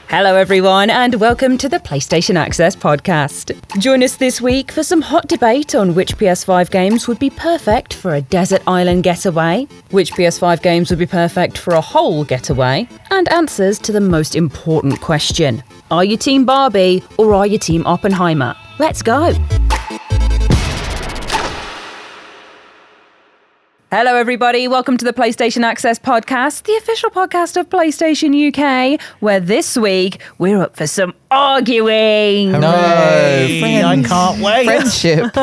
Hello everyone and welcome to the PlayStation Access podcast. Join us this week for some hot debate on which PS5 games would be perfect for a desert island getaway, which PS5 games would be perfect for a whole getaway, and answers to the most important question. Are you Team Barbie or are you Team Oppenheimer? Let's go! Hello everybody, welcome to the PlayStation Access podcast, the official podcast of PlayStation UK, where this week we're up for some arguing. No, I can't wait. Friendship.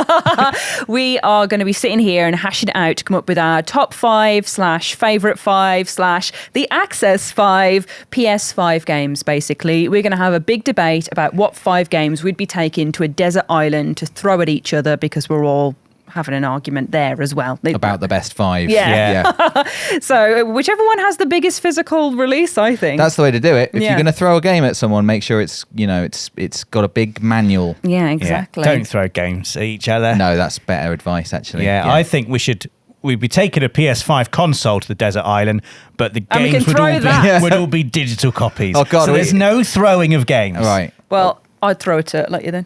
We are going to be sitting here and hashing it out to come up with our top 5 / favourite 5 / the Access 5 PS5 games, basically. We're going to have a big debate about what 5 games we'd be taking to a desert island to throw at each other because we're all having an argument there as well. About the best 5. Yeah. So whichever one has the biggest physical release, I think. That's the way to do it. If Yeah. you're going to throw a game at someone, make sure it's got a big manual. Yeah, exactly. Yeah. Don't throw games at each other. No, that's better advice, actually. Yeah, I think we'd be taking a PS5 console to the desert island, but the And we games can throw that. would all be digital copies. Oh, God, so there's no throwing of games. All right. Well, I'd throw a turtle at you then.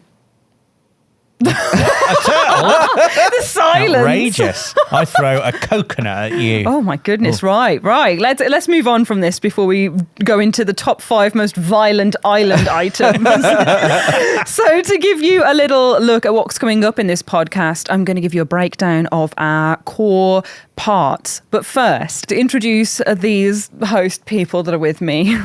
A turtle? The silence. Outrageous. I throw a coconut at you. Oh my goodness! Right. Let's move on from this before we go into the top 5 most violent island items. So, to give you a little look at what's coming up in this podcast, I'm going to give you a breakdown of our core parts. But first, to introduce these host people that are with me,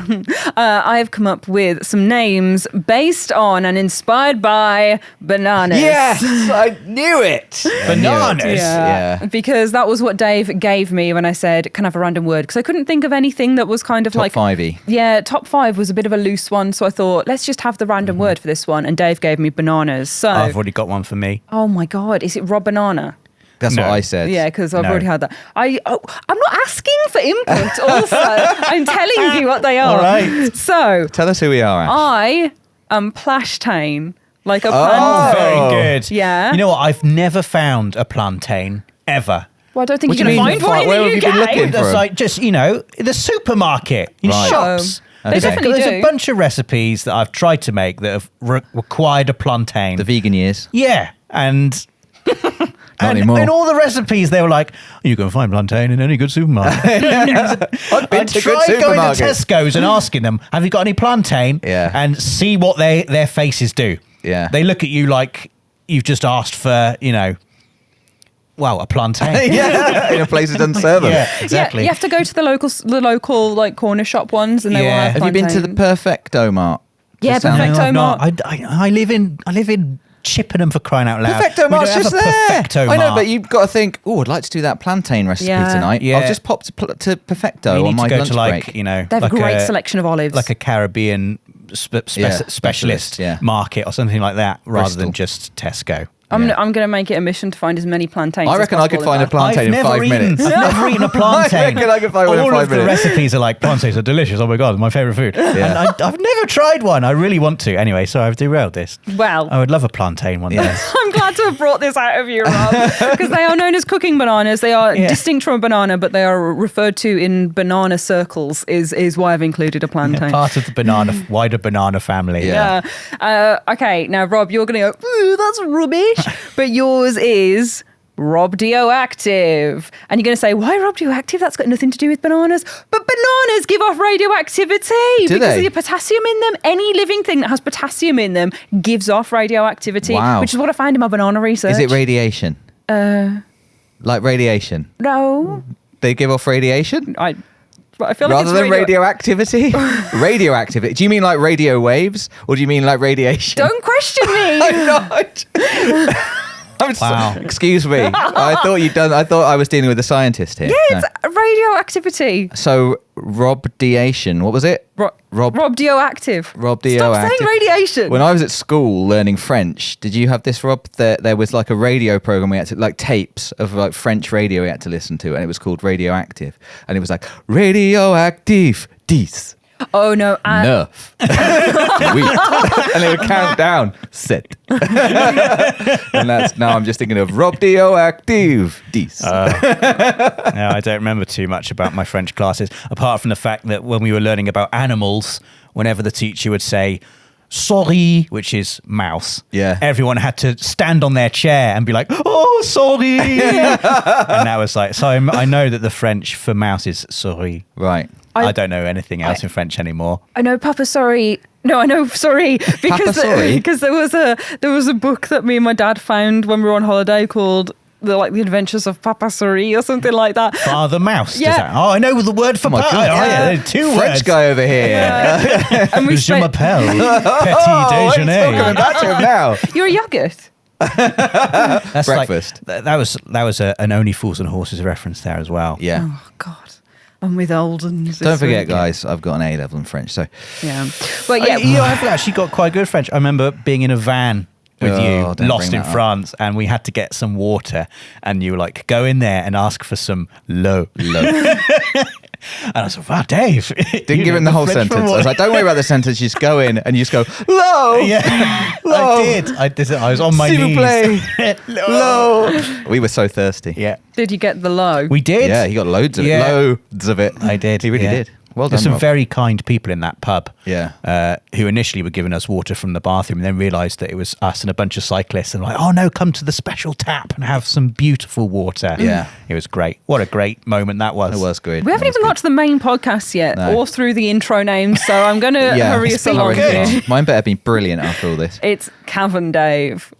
I have come up with some names based on and inspired by bananas. Yes, I knew it. Bananas? Yeah. Because that was what Dave gave me when I said, can I have a random word? Because I couldn't think of anything that was kind of Top like... 5-y. Yeah, top 5 was a bit of a loose one. So I thought, let's just have the random word for this one. And Dave gave me bananas. So, I've already got one for me. oh my God, is it Rob Banana? That's No. what I said. Yeah, because I've No. already had that. I'm not asking for input also. I'm telling you what they are. All right. So, Tell us who we are, Ash. I am plantain, like a Oh. plantain. Very good. Yeah. You know what? I've never found a plantain, ever. Well, I don't think What you're do you going to mean? find one in Where the have UK. you been looking? For That's 'em. like just, the supermarket, in Right. shops. They Okay. definitely There's do. a bunch of recipes that I've tried to make that have required a plantain. The vegan years. Yeah, and anymore. in all the recipes, they were like, "You can find plantain in any good supermarket." I've been I'd to good try going to supermarkets. Tesco's and asking them, "Have you got any plantain?" Yeah. and see what their faces do. Yeah. They look at you like you've just asked for, a plantain. Yeah, in a place that doesn't serve them. Yeah, exactly. Yeah, you have to go to the local like corner shop ones, and they will Yeah. have Have you been to the plantains. Perfecto Mart? Yeah, Just down there? Perfecto I've not. Mart. I live in Chippenham, for crying out loud. Perfecto We Mart's don't have just a there. Perfecto I know, Mart. but you've got to think, I'd like to do that plantain recipe Yeah. tonight. Yeah. I'll just pop to Perfecto You on need my to go lunch to break. They have like a great selection of olives. like a Caribbean specialist specialist, yeah. market or something like that, rather than Bristol. just Tesco. I'm Yeah. going to make it a mission to find as many plantains. I as reckon I could possible find a in plantain in 5 minutes. I've never eaten a plantain. I reckon I could find one in All 5 of the minutes. recipes are like, plantains are delicious. Oh my God, my favourite food. And I've never tried one. I really want to. Anyway, so I've derailed this. Well, I would love a plantain one day. I'm glad to have brought this out of you, Rob, because they are known as cooking bananas. They are Yeah. distinct from a banana, but they are referred to in banana circles. Is why I've included a plantain. Part of the wider banana family. Yeah. Okay, now Rob, you're going to go, ooh, that's rubbish. But yours is Robdioactive. And you're going to say, why Robdioactive? That's got nothing to do with bananas. But bananas give off radioactivity because they? of the potassium in them. Any living thing that has potassium in them gives off radioactivity, Wow. which is what I find in my banana research. Is it radiation? Like radiation? No. They give off radiation? I feel like Rather it's than radioactivity? Radioactivity. Do you mean like radio waves? Or do you mean like radiation? Don't question me. I'm not. Wow. Excuse me. I thought I was dealing with a scientist here. Yeah, it's radioactivity. So Robdiation. What was it? Robdioactive. Stop saying radiation. When I was at school learning French, did you have this, Rob? There was like a radio program we had to, like tapes of like French radio we had to listen to, and it was called Radioactive, and it was like Radioactive 10. Oh no. Neuf. Oui. And it would count down. Sept. And now I'm just thinking of radioactive. Dix. No, I don't remember too much about my French classes, apart from the fact that when we were learning about animals, whenever the teacher would say sorry, which is mouse, everyone had to stand on their chair and be like, oh, sorry. And that was like, so I know that the French for mouse is souris. Right. I don't know anything else in French anymore. I know Papa Sorry. No, I know Sorry because there was a book that me and my dad found when we were on holiday called The Adventures of Papa Sorry or something like that. Father Mouse. Yeah. Does that? Oh, I know the word for my papa. God. Oh, yeah, two French words. guy over here. And we Je spent, m'appelle petit Coming déjeuner. back to him now. you're a yogurt. That's Breakfast. That was an Only Fools and Horses reference there as well. Yeah. Oh God. I'm with Olden. Don't forget, guys, I've got an A level in French, so Yeah. But yeah. I've actually got quite good French. I remember being in a van with you, don't lost bring in that up. France, and we had to get some water, and you were like, go in there and ask for some l'eau. And I was like, wow, Dave. didn't give him the whole sentence. I was like, don't worry about the sentence. You just go in and you just go, low. Yeah, Low. I did. I was on my S'il vous knees. plaît. Low. We were so thirsty. Yeah, Did you get the low? we did. Yeah, he got loads of it. Yeah. Loads of it. I did. He really yeah. did. Well done, There's some Rob. very kind people in that pub. Yeah. Who initially were giving us water from the bathroom and then realised that it was us and a bunch of cyclists and like, oh no, come to the special tap and have some beautiful water. Yeah. It was great. What a great moment that was. It was good. We haven't even got to the main podcast yet, No. or through the intro names, so I'm going to hurry us along good. here. Mine better be brilliant after all this. It's Cavan Dave.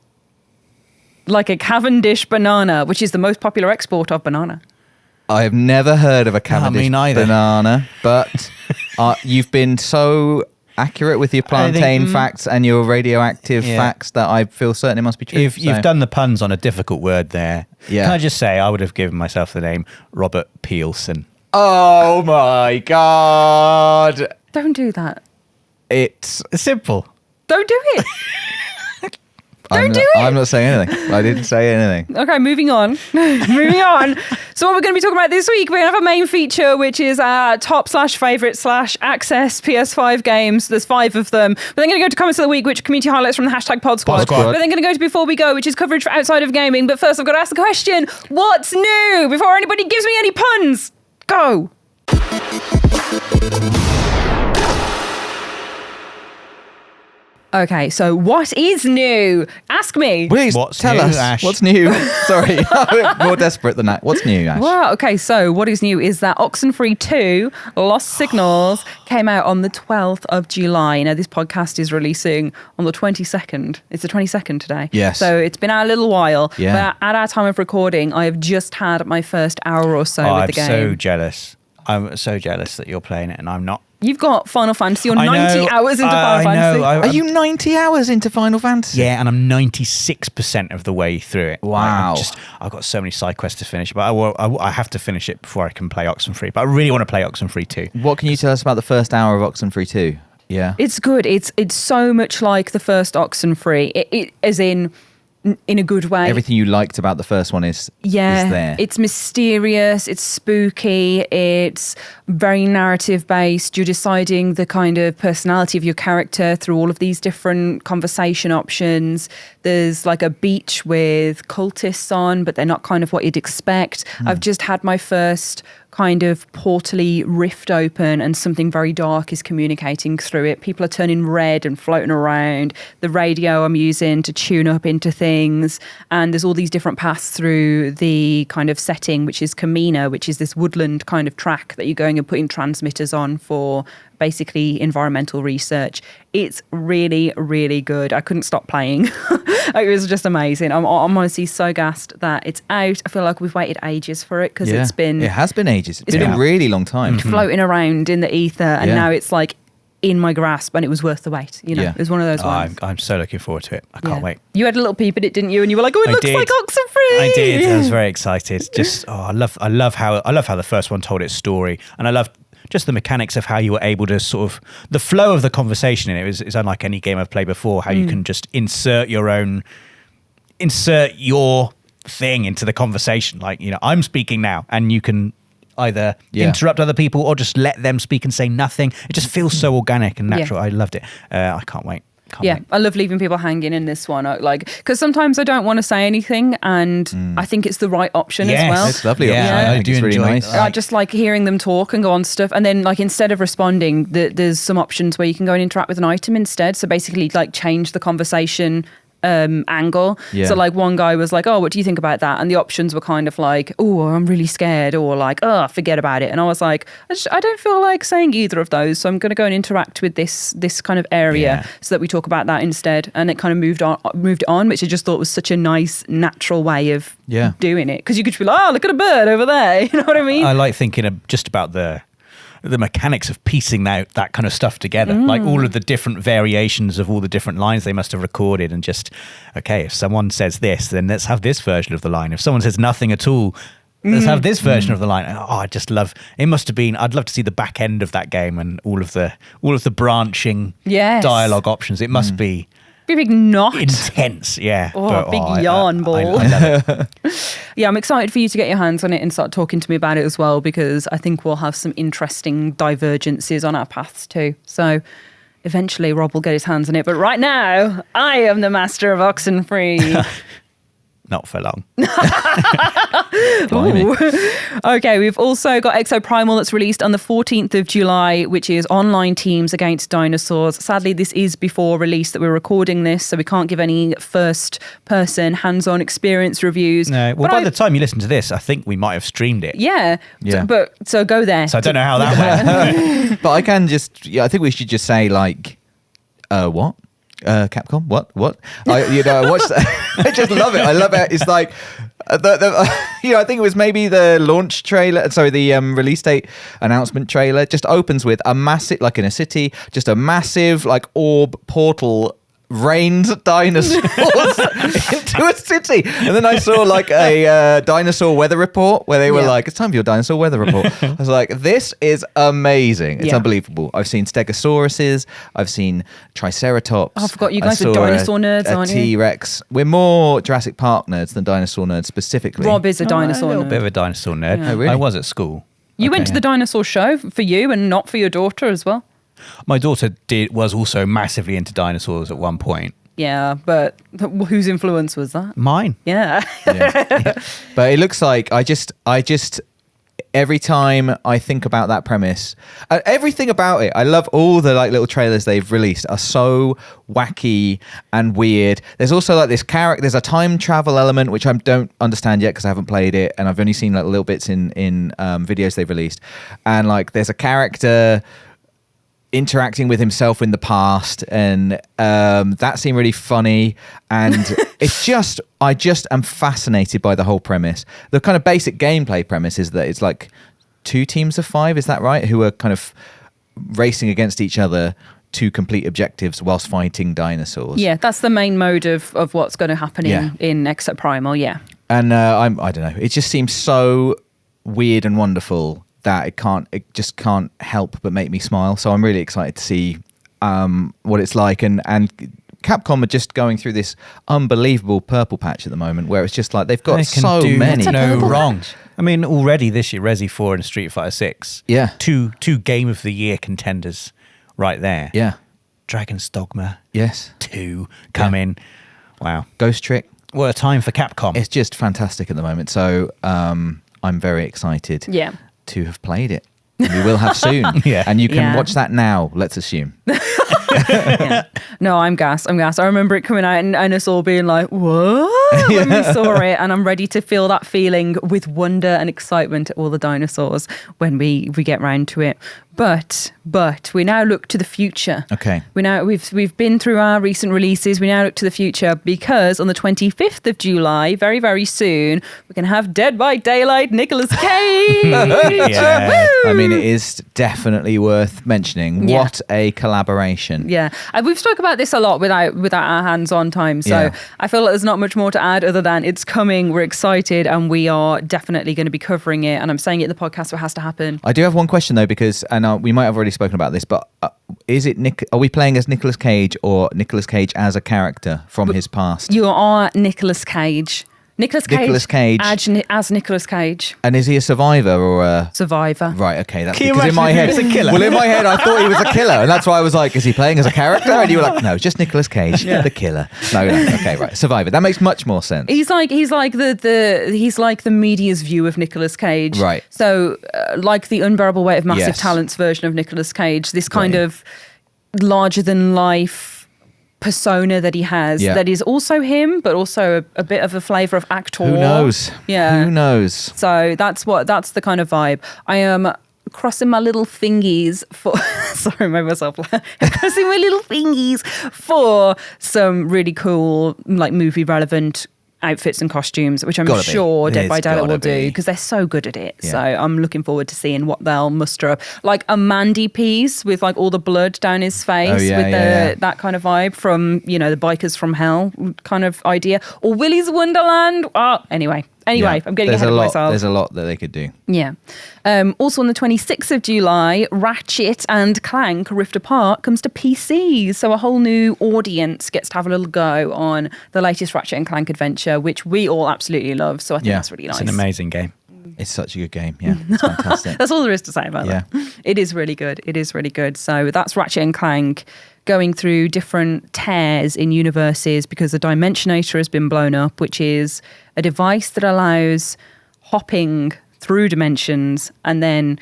Like a Cavendish banana, which is the most popular export of banana. I have never heard of a Cavendish me neither. banana, but you've been so accurate with your plantain facts and your radioactive facts that I feel certain it must be true. You've done the puns on a difficult word there. Yeah. Can I just say, I would have given myself the name Robert Peelson. Oh my God. Don't do that. It's... Simple. Don't do it. I'm do not, it. I'm not saying anything. I didn't say anything. Okay, moving on. Moving on. So what we're going to be talking about this week, we're going to have a main feature, which is our top/favourite/access PS5 games. There's 5 of them. We're then going to go to comments of the week, which are community highlights from the hashtag Pod Squad. We're then going to go to Before We Go, which is coverage for outside of gaming. But first, I've got to ask the question, what's new? Before anybody gives me any puns. Go. Okay, so what is new? Ask me. Please What's tell new, us. Ash? What's new? Sorry. I'm more desperate than that. What's new, Ash? Wow, okay, so what is new is that Oxenfree 2 Lost Signals came out on the 12th of July. Now, this podcast is releasing on the 22nd. It's the 22nd today. Yes. So it's been out a little while. Yeah. But at our time of recording, I have just had my first hour or so with I'm the game. so jealous. I'm so jealous that you're playing it and I'm not. You've got Final Fantasy. You're I 90 know, hours into I Final know, Fantasy. Are you 90 hours into Final Fantasy? Yeah, and I'm 96% of the way through it. Wow. I've got so many side quests to finish, but I have to finish it before I can play Oxenfree. But I really want to play Oxenfree 2. What can you tell us about the first hour of Oxenfree 2? Yeah. It's good. It's so much like the first Oxenfree. It as in a good way. Everything you liked about the first one is there. It's mysterious, it's spooky, it's very narrative based. You're deciding the kind of personality of your character through all of these different conversation options. There's like a beach with cultists on, but they're not kind of what you'd expect. I've just had my first kind of portally rift open and something very dark is communicating through it. People are turning red and floating around. The radio I'm using to tune up into things. And there's all these different paths through the kind of setting, which is Kamina, which is this woodland kind of track that you're going and putting transmitters on for basically environmental research. It's really, really good. I couldn't stop playing. It was just amazing. I'm honestly so gassed that it's out. I feel like we've waited ages for it because it has been ages. It's been a really long time. floating around in the ether, and Yeah. now it's like in my grasp, and it was worth the wait. You know, Yeah. it was one of those ones. I'm so looking forward to it. I can't Yeah. wait. You had a little peep at it, didn't you? And you were like, "Oh, it I looks did. like Oxenfree." I did. I was very excited. Just I love how the first one told its story, and I love just the mechanics of how you were able to sort of the flow of the conversation in it is unlike any game I've played before. How you can just insert your thing into the conversation. Like, you know, I'm speaking now, and you can either interrupt other people or just let them speak and say nothing. It just feels so organic and natural. I loved it. I can't wait. I love leaving people hanging in this one. Because sometimes I don't want to say anything, and I think it's the right option as well. It's lovely. I do enjoy really nice. I just like hearing them talk and go on stuff, and then like instead of responding, there's some options where you can go and interact with an item instead. So basically, like change the conversation angle. So like one guy was like, oh, what do you think about that? And the options were kind of like, oh, I'm really scared, or like, oh, forget about it. And I was like, I don't feel like saying either of those, so I'm going to go and interact with this kind of area so that we talk about that instead. And it kind of moved on, which I just thought was such a nice natural way of doing it, because you could just be like, oh, look at a bird over there. You know what I mean? I like thinking just about the mechanics of piecing out that kind of stuff together, like all of the different variations of all the different lines they must have recorded, and just, okay, if someone says this, then let's have this version of the line. If someone says nothing at all, let's have this version of the line. Oh, I just love, it must have been, I'd love to see the back end of that game and all of the branching dialogue options. It must be a big knot. Intense, yeah. Big yarn ball. I love it. Yeah, I'm excited for you to get your hands on it and start talking to me about it as well, because I think we'll have some interesting divergences on our paths too. So eventually Rob will get his hands on it. But right now, I am the master of Oxenfree. Not for long. Okay, we've also got Exoprimal that's released on the 14th of July, which is online teams against dinosaurs. Sadly, this is before release that we're recording this, so we can't give any first-person, hands-on experience reviews. No, well, by the time you listen to this, I think we might have streamed it. Yeah. So go there. So I don't know how that went. But I can just, I think we should just say like, what? Capcom? What? I watched that. I just love it. I love it. It's like, I think it was maybe the launch trailer. Sorry, the release date announcement trailer just opens with a massive, like in a city, just a massive like orb portal rained dinosaurs into a city. And then I saw like a dinosaur weather report where they were like, it's time for your dinosaur weather report. I was like, this is amazing. It's unbelievable. I've seen stegosauruses. I've seen triceratops. Oh, I forgot you guys are dinosaur nerds, aren't you? T-Rex. We're more Jurassic Park nerds than dinosaur nerds specifically. Rob is a dinosaur nerd. A little bit of a dinosaur nerd. Yeah. Oh, really? I was at school. You went to the dinosaur show for you and not for your daughter as well? My daughter was also massively into dinosaurs at one point. Yeah, but whose influence was that? Mine. Yeah. But it looks like I just every time I think about that premise, everything about it, I love all the like little trailers they've released are so wacky and weird. There's also like this character, there's a time travel element which I don't understand yet because I haven't played it, and I've only seen like little bits in videos they've released, and like there's a character interacting with himself in the past, and that seemed really funny, and it's just, I just am fascinated by the whole premise. The kind of basic gameplay premise is that it's like 2 teams of 5, is that right, who are kind of racing against each other to complete objectives whilst fighting dinosaurs. Yeah, that's the main mode of what's going to happen in Exoprimal. And I don't know, it just seems so weird and wonderful that it just can't help but make me smile. So I'm really excited to see what it's like. And Capcom are just going through this unbelievable purple patch at the moment, where it's just like they've got so many. No wrong. I mean, already this year, Resi 4 and Street Fighter 6. Yeah. Two Game of the Year contenders right there. Yeah. Dragon's Dogma. Yes. 2 coming. Wow. Ghost Trick. What a time for Capcom. It's just fantastic at the moment. So I'm very excited. Yeah. To have played it. And we will have soon. And you can watch that now, let's assume. No, I'm gassed. I remember it coming out and us all being like, what? When we saw it. And I'm ready to feel that feeling with wonder and excitement at all the dinosaurs when we get round to it. But we now look to the future. Okay. We've been through our recent releases. We now look to the future because on the 25th of July, very, very soon, we can have Dead by Daylight Nicolas Cage. I mean, it is definitely worth mentioning. Yeah. What a collaboration. Yeah. And we've spoke about this a lot without our hands-on time. So I feel like there's not much more to add other than it's coming. We're excited and we are definitely going to be covering it. And I'm saying it in the podcast, so it has to happen. I do have one question though, because, and we might have already spoken about this, but are we playing as Nicolas Cage or Nicolas Cage as a character from his past? You are Nicolas Cage. Nicolas Cage. Nicolas Cage. As Nicolas Cage. And is he a survivor or a... Survivor. Right, okay. That's Can you because in my imagine head... if he was a killer? Well, in my head, I thought he was a killer. And that's why I was like, is he playing as a character? And you were like, no, just Nicolas Cage, the killer. No. Okay, right. Survivor. That makes much more sense. He's like the media's view of Nicolas Cage. Right. So, like the Unbearable Weight of Massive Yes. Talents version of Nicolas Cage, this kind of larger than life persona that he has that is also him, but also a bit of a flavour of actor. Who knows? Yeah. Who knows? So that's the kind of vibe. I am crossing my little fingies for sorry, made myself laugh. Crossing my little fingies for some really cool, like, movie relevant outfits and costumes, which I'm sure Dead by Daylight will do, because they're so good at it. Yeah. So I'm looking forward to seeing what they'll muster up. Like a Mandy piece with like all the blood down his face, with that kind of vibe from, the Bikers from Hell kind of idea. Or Willy's Wonderland. Anyway, I'm getting ahead of myself. There's a lot that they could do. Yeah. Also on the 26th of July, Ratchet and Clank Rift Apart comes to PC. So a whole new audience gets to have a little go on the latest Ratchet and Clank adventure, which we all absolutely love. So I think that's really nice. It's an amazing game. It's such a good game. Yeah, it's fantastic. That's all there is to say about that. It is really good. It is really good. So that's Ratchet and Clank going through different tears in universes because the Dimensionator has been blown up, which is a device that allows hopping through dimensions, and then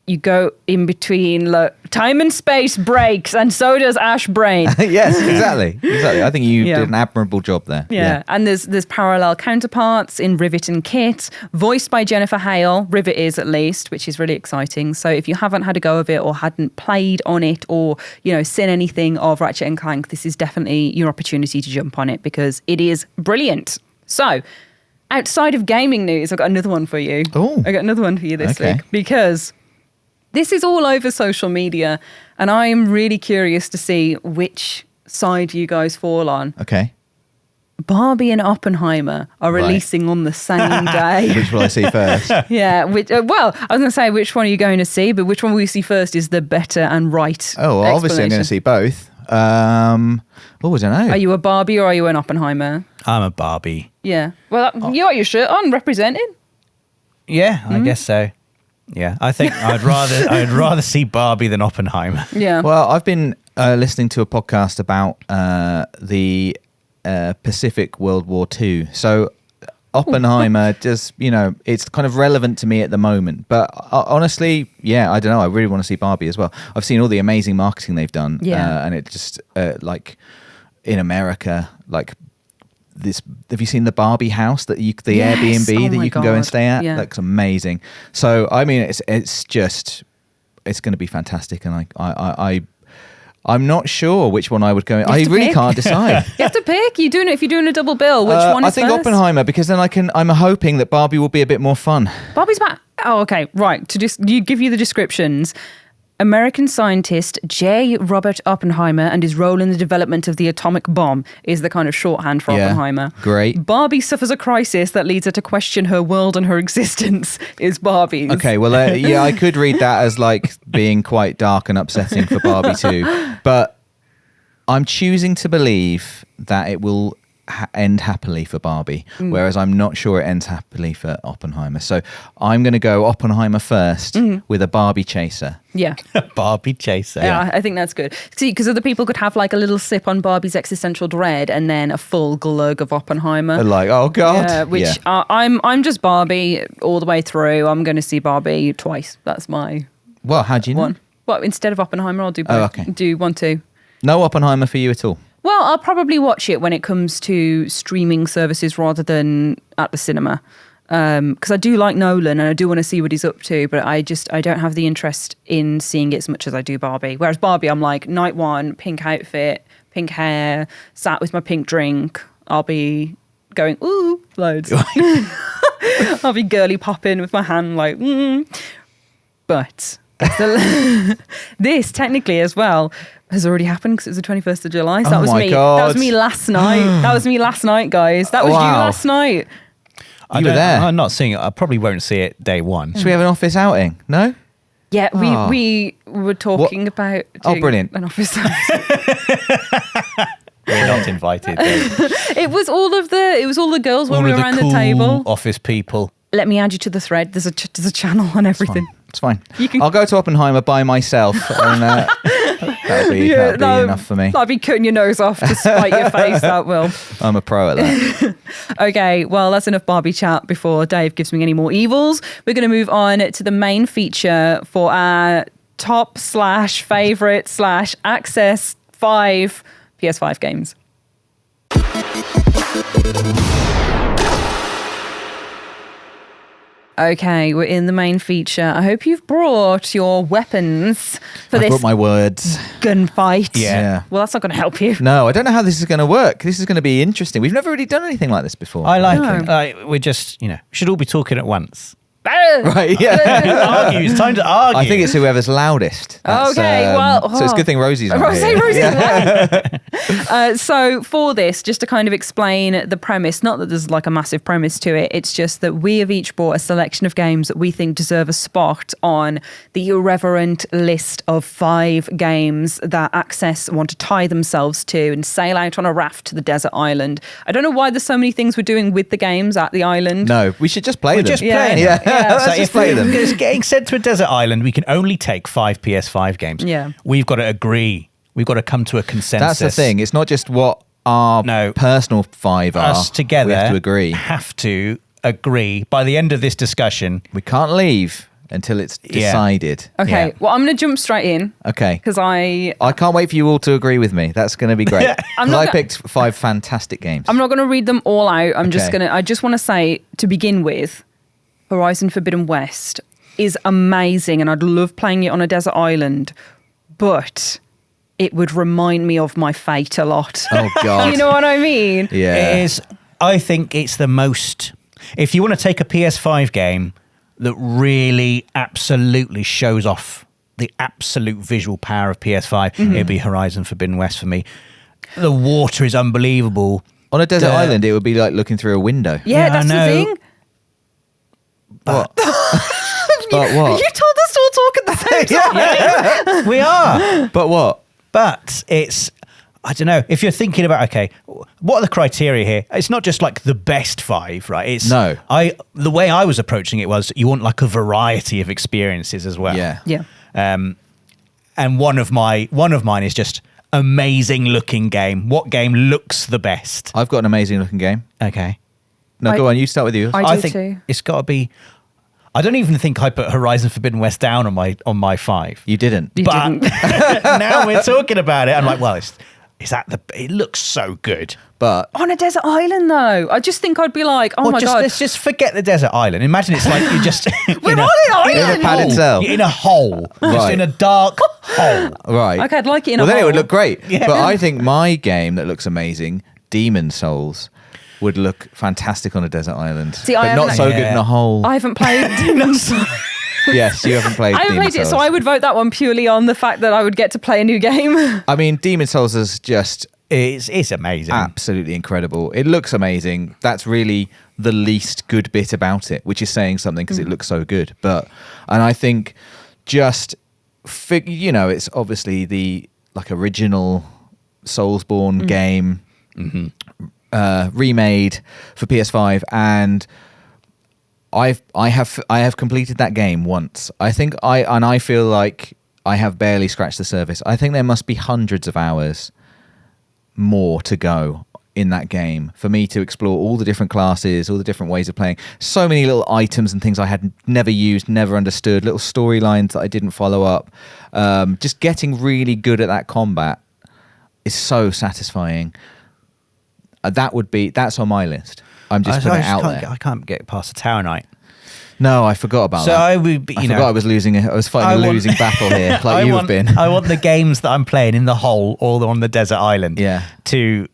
you go in between. Time and space breaks, and so does Ash Brain. Yes, exactly. I think you did an admirable job there. Yeah. And there's parallel counterparts in Rivet and Kit, voiced by Jennifer Hale. Rivet is, at least, which is really exciting. So if you haven't had a go of it or hadn't played on it or seen anything of Ratchet and Clank, this is definitely your opportunity to jump on it because it is brilliant. So outside of gaming news, I've got another one for you. Oh, I got another one for you this week because this is all over social media, and I'm really curious to see which side you guys fall on. Okay. Barbie and Oppenheimer are releasing on the same day. Which will I see first? Yeah. I was going to say which one are you going to see, but which one will you see first is the better and right. Oh, well, obviously I'm going to see both. I don't know. Are you a Barbie or are you an Oppenheimer? I'm a Barbie. Yeah. Well, you got your shirt on, representing. Yeah, I guess so. Yeah, I think I'd rather see Barbie than Oppenheimer. Yeah. Well, I've been listening to a podcast about the Pacific World War II. So Oppenheimer just, it's kind of relevant to me at the moment. But honestly, I don't know. I really want to see Barbie as well. I've seen all the amazing marketing they've done. Yeah. And it just, like, in America, like, this, have you seen the Barbie house that the Airbnb that you can go and stay at? Looks amazing. So I mean, it's going to be fantastic, and I'm not sure which one I would go in. I really can't decide. You have to pick. If you're doing a double bill, which one is I think first? Oppenheimer, because then I'm hoping that Barbie will be a bit more fun. Barbie's back. Oh, okay, right. To just give you the descriptions. American scientist J. Robert Oppenheimer and his role in the development of the atomic bomb is the kind of shorthand for Oppenheimer. Great. Barbie suffers a crisis that leads her to question her world and her existence is Barbie's. Okay, well, I could read that as like being quite dark and upsetting for Barbie too. But I'm choosing to believe that it will end happily for Barbie, whereas I'm not sure it ends happily for Oppenheimer. So I'm going to go Oppenheimer first with a Barbie chaser. Yeah. Barbie chaser. Yeah, I think that's good. See, because other people could have like a little sip on Barbie's existential dread and then a full glug of Oppenheimer. Like, oh God. I'm just Barbie all the way through. I'm going to see Barbie twice. That's my Well, how do you know? one. Well, instead of Oppenheimer, I'll do both. Oh, okay. Do 1, 2. No Oppenheimer for you at all? Well, I'll probably watch it when it comes to streaming services rather than at the cinema. Because I do like Nolan and I do want to see what he's up to, but I don't have the interest in seeing it as much as I do Barbie. Whereas Barbie, I'm like, night one, pink outfit, pink hair, sat with my pink drink. I'll be going, ooh, loads. I'll be girly popping with my hand like, But this technically as well has already happened because it was the 21st of July. So that was me. God. That was me last night. That was me last night, guys. That was you last night. You were there. I'm not seeing it. I probably won't see it day one. Should we have an office outing? No? Yeah, we were talking about doing brilliant. an office outing. We're not invited. It was all the girls when All we of were around cool the table. office people. Let me add you to the thread. There's a channel on everything. It's fine. I'll go to Oppenheimer by myself, and that'll be enough for me. That'll be cutting your nose off to spite your face. That will. I'm a pro at that. Okay, well, that's enough Barbie chat before Dave gives me any more evils. We're going to move on to the main feature for our top/favorite/access 5 PS5 games. Okay, we're in the main feature. I hope you've brought your weapons for this brought my words. gunfight. Yeah. Well, that's not going to help you. No, I don't know how this is going to work. This is going to be interesting. We've never really done anything like this before. I like it. We're just, should all be talking at once. Right, yeah. Argue. It's time to argue. I think it's whoever's loudest. Okay, so it's a good thing Rosie's not Rosie. here. So for this, just to kind of explain the premise, not that there's like a massive premise to it, it's just that we have each brought a selection of games that we think deserve a spot on the irreverent list of 5 games that Access want to tie themselves to and sail out on a raft to the desert island. I don't know why there's so many things we're doing with the games at the island. No, we should just play them. Just playing them. Yeah. Let's just play them. Because getting sent to a desert island, we can only take 5 PS5 games. Yeah. We've got to agree. We've got to come to a consensus. That's the thing. It's not just what our personal 5 are. Us together we have to agree. Have to agree. By the end of this discussion, we can't leave until it's decided. Okay, Yeah. well, I'm going to jump straight in. Okay. Because I can't wait for you all to agree with me. That's going to be great. I picked 5 fantastic games. I'm not going to read them all out. I just want to say, to begin with, Horizon Forbidden West is amazing and I'd love playing it on a desert island, but it would remind me of my fate a lot. Oh, God. You know what I mean? Yeah. it is. I think it's the most. If you want to take a PS5 game that really absolutely shows off the absolute visual power of PS5, it'd be Horizon Forbidden West for me. The water is unbelievable. On a desert island, it would be like looking through a window. Yeah, that's the thing. But what? You told us to all talk at the same time. Yeah, we are. But what? But it's, I don't know, if you're thinking about, okay, what are the criteria here? It's not just like the best 5, right? It's No. The way I was approaching it was you want like a variety of experiences as well. Yeah. Yeah. And one of mine is just amazing looking game. What game looks the best? I've got an amazing looking game. Okay. No, go on. You start with you. I do think too. it's got to be. I don't even think I put Horizon Forbidden West down on my 5. You didn't. But now we're talking about it. I'm like, well, it looks so good. But On a desert island, though, I just think I'd be like, oh my God. Let's just forget the desert island. Imagine it's like you're just We're on an island. in a padded cell. You're in a hole, just Right. in a dark hole. Right. Okay, I'd like it in well, a then it hole. would look great. Yeah. But I think my game that looks amazing, Demon Souls, would look fantastic on a desert island. See, I but not haven't- so good in a hole. I haven't played Demon Souls. Yes, you haven't played I haven't Demon played it, Souls. so I would vote that one purely on the fact that I would get to play a new game. I mean, Demon Souls is just It's amazing. absolutely incredible. It looks amazing. That's really the least good bit about it, which is saying something because it looks so good. And I think just, it's obviously the original Soulsborne game remade for PS5, and I have completed that game once. I think I feel like I have barely scratched the surface. I think there must be hundreds of hours more to go in that game for me to explore all the different classes, all the different ways of playing. So many little items and things I had never used, never understood, little storylines that I didn't follow up. Just getting really good at that combat is so satisfying. That's on my list. I'm just putting it out there. I can't get past the Tower Knight. No, I forgot about that. So I would be, I forgot I was losing. I was fighting a losing battle here, like you have been. I want the games that I'm playing in the hole or on the desert island to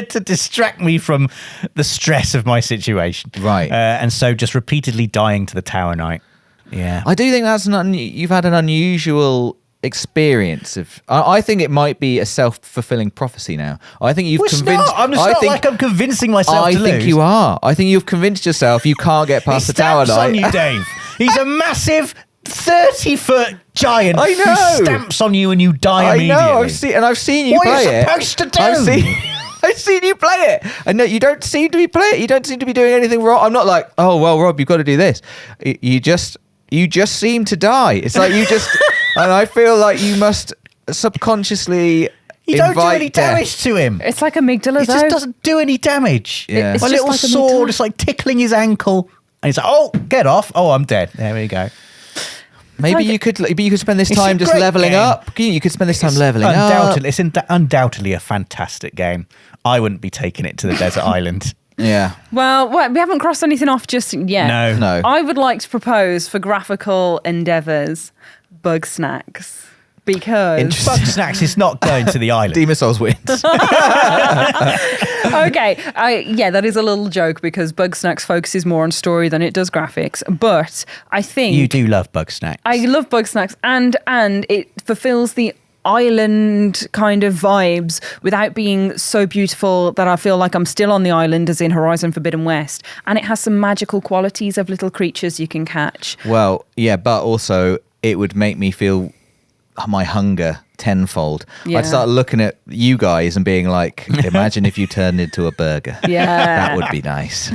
to distract me from the stress of my situation. Right. And so just repeatedly dying to the Tower Knight. Yeah. I do think that's you've had an unusual experience of. I think it might be a self-fulfilling prophecy now. I think you've convinced. I'm convincing myself I to lose. think you are. I think you've convinced yourself you can't get past the Tower He stamps Knight. on you, Dave. He's a massive 30-foot giant I know. who stamps on you and you die immediately. I know. I've seen you what play are you it. supposed to do? I've seen you play it. And no, you don't seem to be playing it. You don't seem to be doing anything wrong. I'm not like, oh well, Rob, you've got to do this. You just seem to die. It's like you just, and I feel like you must subconsciously. You don't do any death. damage to him. It's like amygdala, He just doesn't do any damage. Yeah. It's My just little like sword amygdala. is like tickling his ankle. And he's like, oh, get off. Oh, I'm dead. There we go. Maybe you could spend this It's time a just great leveling game. up. You could spend this time leveling undoubtedly, up. It's undoubtedly a fantastic game. I wouldn't be taking it to the desert island. Yeah. Well, we haven't crossed anything off just yet. No. I would like to propose for graphical endeavours, Bug Snacks. Because Interesting. Bug Snacks is not going to the island. Demon Souls wins. okay, that is a little joke because Bug Snacks focuses more on story than it does graphics. But I think You do love Bug Snacks. I love Bug Snacks, and it fulfills the island kind of vibes without being so beautiful that I feel like I'm still on the island, as in Horizon Forbidden West. And it has some magical qualities of little creatures you can catch. Well, yeah, but also it would make me feel my hunger tenfold. Yeah. I'd start looking at you guys and being like, imagine if you turned into a burger. Yeah. That would be nice.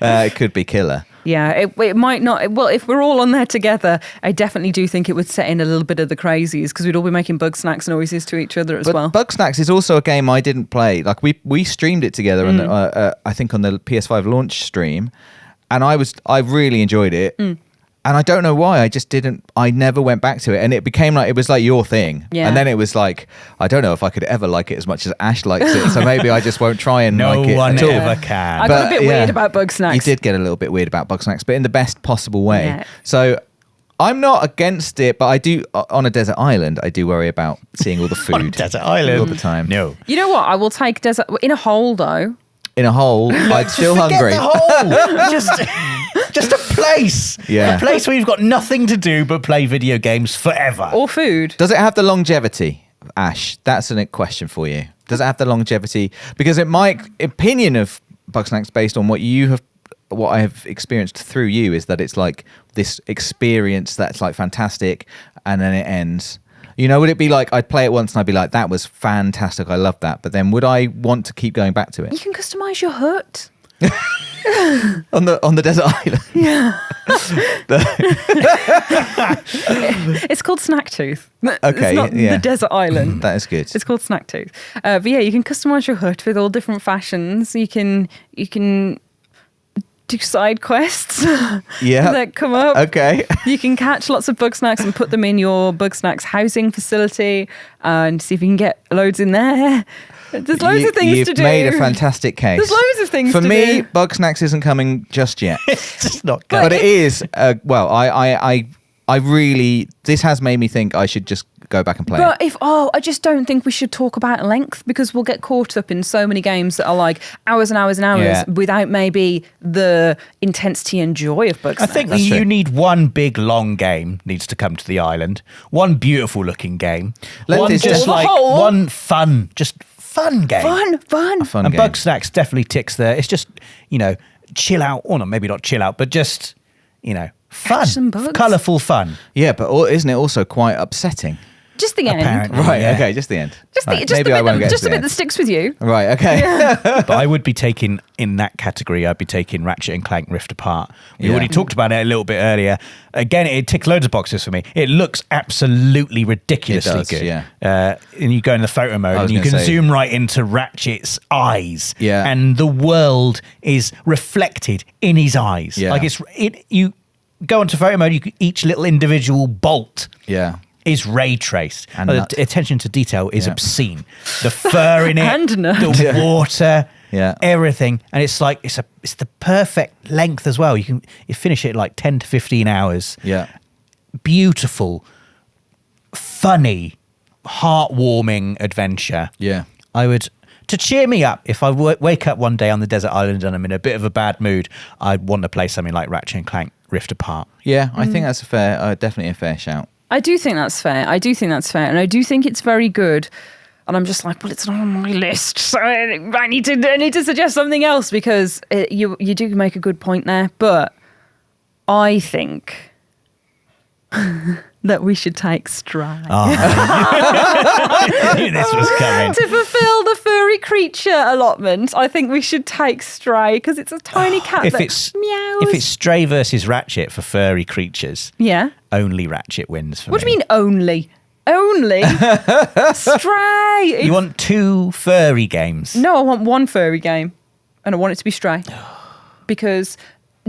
It could be killer. Yeah, it might not. Well, if we're all on there together, I definitely do think it would set in a little bit of the crazies because we'd all be making Bug Snacks noises to each other as But well. Bug Snacks is also a game I didn't play. Like we streamed it together, and I think on the PS5 launch stream, and I really enjoyed it. And I don't know why. I never went back to it. And it became like, it was like your thing. Yeah. And then it was like, I don't know if I could ever like it as much as Ash likes it. So maybe I just won't try and no like it one at all. ever can. I got a bit weird about Bug Snacks. You did get a little bit weird about Bug Snacks, but in the best possible way. Yeah. So I'm not against it, but I do, on a desert island, I do worry about seeing all the food. On a desert island. All the time. No. You know what? I will take desert in a hole though. In a hole, I'd still hungry. Forget the hole. just a place. Yeah. A place where you've got nothing to do but play video games forever. Or food. Does it have the longevity, Ash? That's a question for you. Does it have the longevity? Because in my opinion of Bug Snacks, based on what I have experienced through you, is that it's like this experience that's like fantastic, and then it ends. You know, would it be like I'd play it once and I'd be like, that was fantastic, I love that. But then would I want to keep going back to it? You can customize your hut. on the desert island. Yeah. It's called Snacktooth. Okay, It's not yeah. the desert island. That is good. It's called Snacktooth. But yeah, you can customize your hut with all different fashions. You can do side quests Yeah. that come up. Okay. You can catch lots of Bug Snacks and put them in your Bug Snacks housing facility and see if you can get loads in there. There's loads of things to do. You've made a fantastic case. There's loads of things For to me, do. Bug Snacks isn't coming just yet. It's just not But good. it is, I really, this has made me think I should just go back and play But it. I just don't think we should talk about length because we'll get caught up in so many games that are like hours and hours and hours Yeah. without maybe the intensity and joy of Bug I Snacks. think That's you true. need one big long game needs to come to the island. One beautiful looking game. Length One is just just- like Whole. one fun game. Fun. Fun And game. Bug Snacks definitely ticks there. It's just, chill out, or not, maybe not chill out, but just, fun. some bugs. Colourful fun. Yeah, but isn't it also quite upsetting? Just the end. Apparently. Right, Yeah. okay, just the end. Just the, Right, just maybe the I won't bit, get just to the the bit that end. sticks with you. Right, okay. But I would be taking, in that category, I'd be taking Ratchet and Clank Rift Apart. We Yeah. already talked about it a little bit earlier. Again, it ticks loads of boxes for me. It looks absolutely ridiculously It does, good. yeah. And you go in the photo mode I and was you gonna can say- zoom right into Ratchet's eyes. Yeah. And the world is reflected in his eyes. Yeah. Like you go into photo mode, each little individual bolt Yeah. is ray traced. And The nut. attention to detail is Yeah. obscene. The fur in it, And nut. the Yeah. water, Yeah. everything, and it's like it's the perfect length as well. You finish it in like 10 to 15 hours. Yeah. Beautiful, funny, heartwarming adventure. Yeah. I would, to cheer me up, if I wake up one day on the desert island and I'm in a bit of a bad mood, I'd want to play something like Ratchet and Clank Rift Apart. Yeah, I think that's definitely a fair shout. I do think that's fair. And I do think it's very good. And I'm just like, well, it's not on my list, so I need to suggest something else because you do make a good point there. But I think that we should take Stray. I knew this was coming. To fulfill the furry creature allotment, I think we should take Stray because it's a tiny cat If that it's meows. if it's Stray versus Ratchet for furry creatures, yeah. only Ratchet wins for What do me. you mean only? Only? Stray. You want 2 furry games? No, I want one furry game. And I want it to be Stray. Because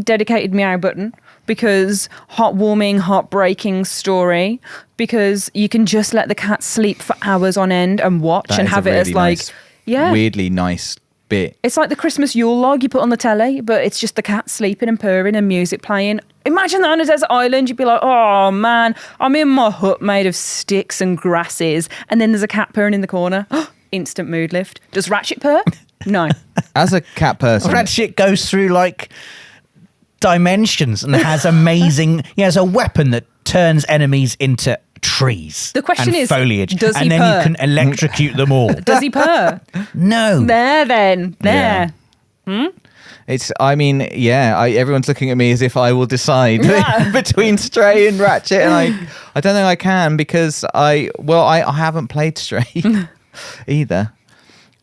dedicated meow button. Because heartwarming, heartbreaking story. Because you can just let the cat sleep for hours on end and watch That and is have a it as really like, nice, yeah. weirdly nice bit. It's like the Christmas Yule log you put on the telly, but it's just the cat sleeping and purring and music playing. Imagine that on a desert island. You'd be like, oh man, I'm in my hut made of sticks and grasses, and then there's a cat purring in the corner. Instant mood lift. Does Ratchet purr? No. As a cat person, Ratchet goes through like dimensions and has amazing. He has a weapon that turns enemies into trees. The question and is, foliage, does he and then purr? you can electrocute them all. Does he purr? No. There then. There. it's. I mean, yeah. Everyone's looking at me as if I will decide Yeah. between Stray and Ratchet, and I don't think I can because I haven't played Stray either.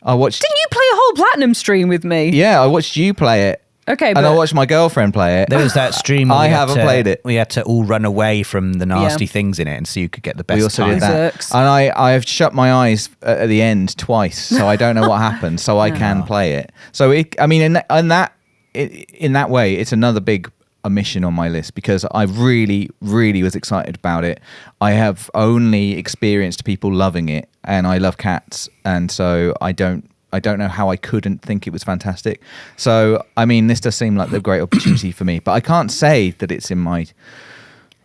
I watched. Didn't you play a whole platinum stream with me? Yeah, I watched you play it. Okay, And I watched my girlfriend play it. There was that stream. Where I we had haven't to- played it. We had to all run away from the nasty Yeah. things in it, and so you could get the best We also time. did that, Zerks. and I've shut my eyes at the end twice, so I don't know what happened. So I can play it. So in that way, it's another big omission on my list because I really, really was excited about it. I have only experienced people loving it, and I love cats, and so I don't know how I couldn't think it was fantastic. So, I mean, this does seem like the great opportunity for me, but I can't say that it's in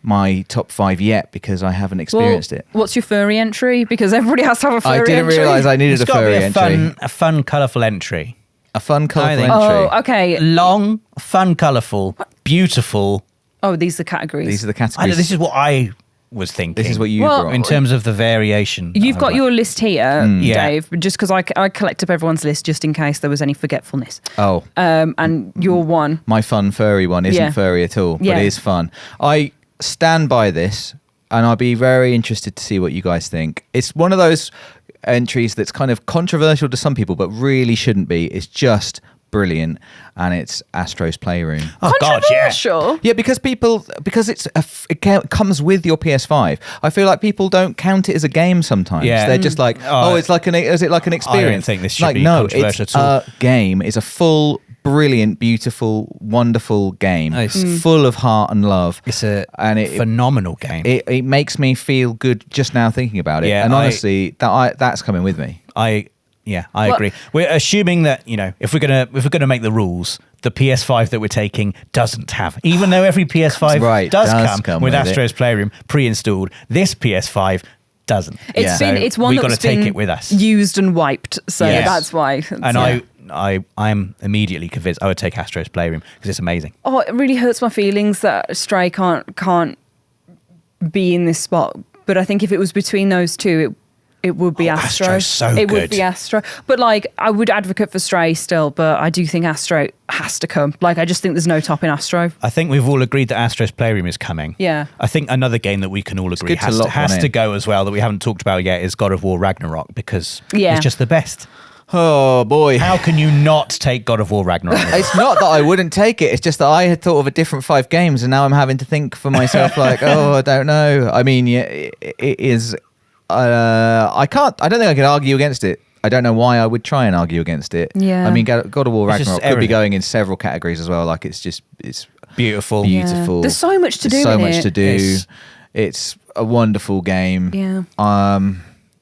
my top 5 yet because I haven't experienced it. What's your furry entry? Because everybody has to have a furry entry. I didn't realise I needed It's a got to furry be entry. a fun, colourful entry. A fun, colourful think- entry. Oh, okay. Long, fun, colourful, beautiful. Oh, these are the categories. These are the I know, categories. this is what I was thinking. This is what you Well, brought. in terms of the variation. You've I've got your list here, Yeah. Dave, just because I collect up everyone's list just in case there was any forgetfulness. Oh, And your one. my fun furry one isn't Yeah. furry at all, but Yeah. it is fun. I stand by this, and I'll be very interested to see what you guys think. It's one of those entries that's kind of controversial to some people, but really shouldn't be. It's just brilliant, and it's Astro's Playroom. Oh God, yeah. Controversial. Yeah, because it comes with your PS5. I feel like people don't count it as a game sometimes. Yeah. They're just like, is it like an experience? think this should like, be no, controversial it's at all. a game. It's a full, brilliant, beautiful, wonderful game. It's- full of heart and love. It's a and it phenomenal game. it makes me feel good just now thinking about it. Yeah, and honestly, that's coming with me. I Well- agree. We're assuming that, if we're gonna make the rules, the PS5 that we're taking doesn't have. Even though every PS5 Right, does does come come with with it. Astro's Playroom pre-installed, this PS5 doesn't. It's one we that's got to take been it with us. used and wiped, so Yes. that's why. And Yeah. I'm immediately convinced I would take Astro's Playroom because it's amazing. Oh, it really hurts my feelings that Stray can't be in this spot. But I think if it was between those two, it would be Astro. Astro's so it good. would be Astro. But I would advocate for Stray still, but I do think Astro has to come. I just think there's no topping Astro. I think we've all agreed that Astro's Playroom is coming. Yeah. I think another game that we can all agree good to has lock one to in. go as well that we haven't talked about yet is God of War Ragnarok because Yeah. it's just the best. Oh boy. How can you not take God of War Ragnarok? It's not that I wouldn't take it. It's just that I had thought of a different 5 games, and now I'm having to think for myself. I don't know. I mean, yeah, it is. I don't think I could argue against it. I don't know why I would try and argue against it. Yeah. I mean, God of War It's just Ragnarok could be everything. going in several categories as well. It's Beautiful. beautiful. Yeah. There's so much to There's do so in much it. to do. It's- It's a wonderful game. Yeah.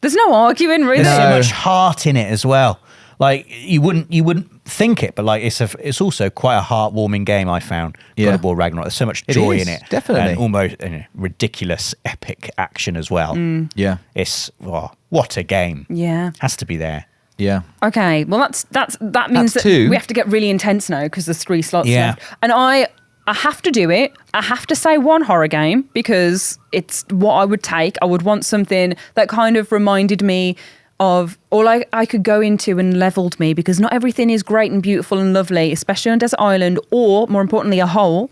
There's no arguing, really. There's so No. much heart in it as well. You wouldn't think it, but it's also quite a heartwarming game. I found Yeah. God of War Ragnarok. There's so much It joy is, in it, definitely. and almost ridiculous, epic action as well. Yeah. It's what a game. Yeah. Has to be there. Yeah. Okay, well that means That's that 2. we have to get really intense now because there's 3 slots Yeah. left. And I have to do it. I have to say one horror game because it's what I would take. I would want something that kind of reminded me of all I could go into and leveled me because not everything is great and beautiful and lovely, especially on Desert Island or, more importantly, a hole.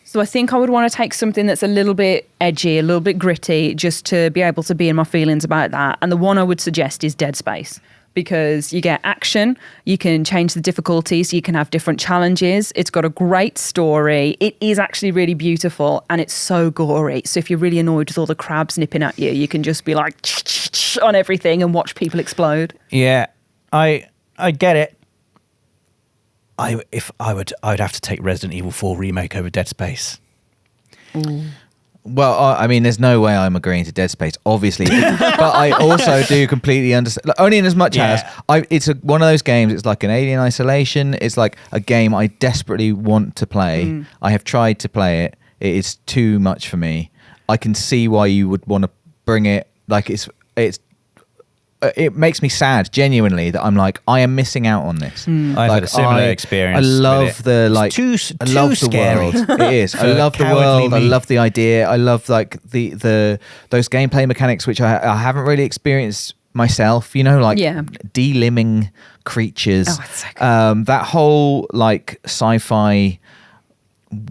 So I think I would want to take something that's a little bit edgy, a little bit gritty, just to be able to be in my feelings about that. And the one I would suggest is Dead Space, because you get action, you can change the difficulties, you can have different challenges. It's got a great story. It is actually really beautiful, and it's so gory. So if you're really annoyed with all the crabs nipping at you, you can just be like on everything and watch people explode. Yeah, I get it. I would have to take Resident Evil 4 remake over Dead Space. Ooh. Well, I mean, there's no way I'm agreeing to Dead Space, obviously, but I also do completely understand. Only in as much as it's one of those games. It's like an Alien Isolation. It's like a game I desperately want to play. I have tried to play it. It is too much for me. I can see why you would want to bring it. Like it makes me sad, genuinely, that I'm like, I am missing out on this. I've had a similar experience. I love the I love the world. It is. I love the world. I love the idea. I love like the those gameplay mechanics which I haven't really experienced myself. You know, like de-limbing creatures. Oh, it's so good. That whole like sci-fi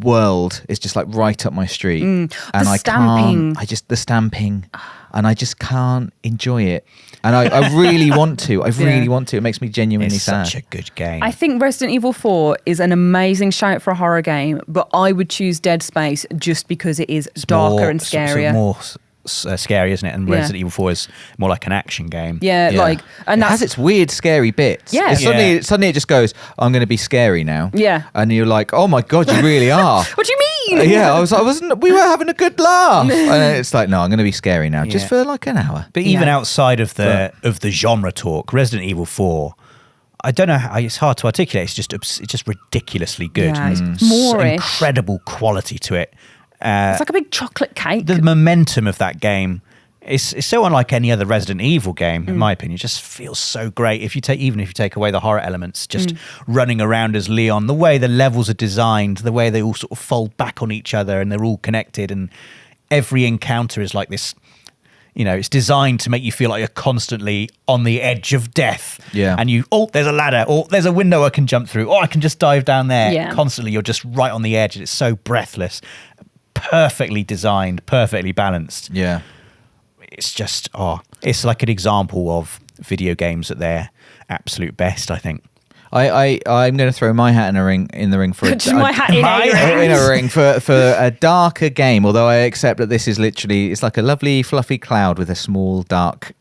world is just like right up my street, and I can't. The stamping, and I just can't enjoy it. And I really want to. I really want to. It makes me genuinely sad. It's such a good game. I think Resident Evil 4 is an amazing shout for a horror game, but I would choose Dead Space just because it is darker and scarier. More scary, isn't it? And Resident Evil 4 is more like an action game. Yeah, like, and it has its weird, scary bits. Yeah. Suddenly it just goes, I'm going to be scary now. Yeah. And you're like, oh my God, you really are. What do you mean? Yeah, we were having a good laugh. And it's like, no, I'm going to be scary now, just for like an hour. But even outside of the genre talk, Resident Evil 4, I don't know how, it's hard to articulate. It's just ridiculously good. Yeah, it's Moorish. Incredible quality to it. It's like a big chocolate cake. The momentum of that game is so unlike any other Resident Evil game, in my opinion. It just feels so great. If you take away the horror elements, just running around as Leon, the way the levels are designed, the way they all sort of fold back on each other and they're all connected, and every encounter is like this. You know, it's designed to make you feel like you're constantly on the edge of death. Yeah. And there's a ladder, or there's a window I can jump through, or I can just dive down there. Yeah. Constantly, you're just right on the edge, and it's so breathless. Perfectly designed, perfectly balanced. Yeah. It's just, it's like an example of video games at their absolute best, I think. I'm going to throw my hat in the ring for my hat in a ring for a darker game. Although I accept that this is literally, it's like a lovely fluffy cloud with a small dark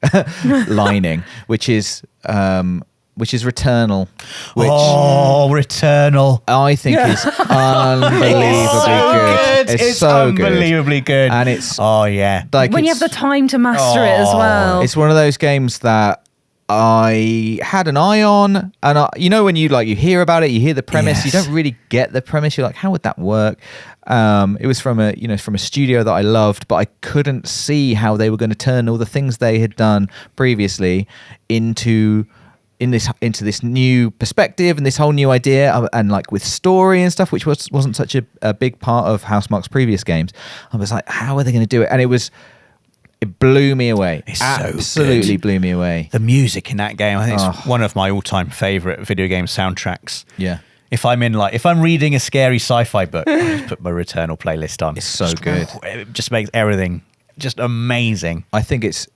lining, which is Returnal. Which Returnal! I think is unbelievably good. It's so unbelievably good. And it's like when you have the time to master it as well. It's one of those games that I had an eye on, and you know when you hear about it, you hear the premise, you don't really get the premise. You're like, how would that work? It was from a studio that I loved, but I couldn't see how they were going to turn all the things they had done previously into this new perspective and this whole new idea, and like with story and stuff, which wasn't such a big part of Housemarque's previous games. I was like, how are they going to do it? And it blew me away. It's absolutely blew me away. The music in that game, I think it's one of my all-time favorite video game soundtracks. Yeah. If I'm reading a scary sci-fi book, I just put my Returnal playlist on. It's so good. It just makes everything just amazing. I think it's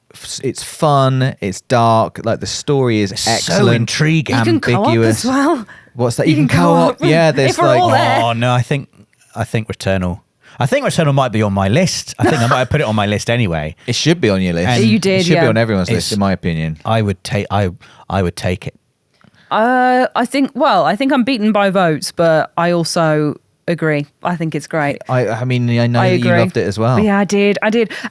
fun, it's dark, like the story is excellent, so intriguing, ambiguous. You can co-op as well. What's that? You can co-op. Yeah, there's like. Oh no, I think Returnal. I think Returnal might be on my list. I think I might have put it on my list anyway. It should be on your list. And you did. It should be on everyone's list, in my opinion. I would take it. I think I'm beaten by votes, but I also agree. I think it's great. I mean, I know that you loved it as well. Yeah, I did.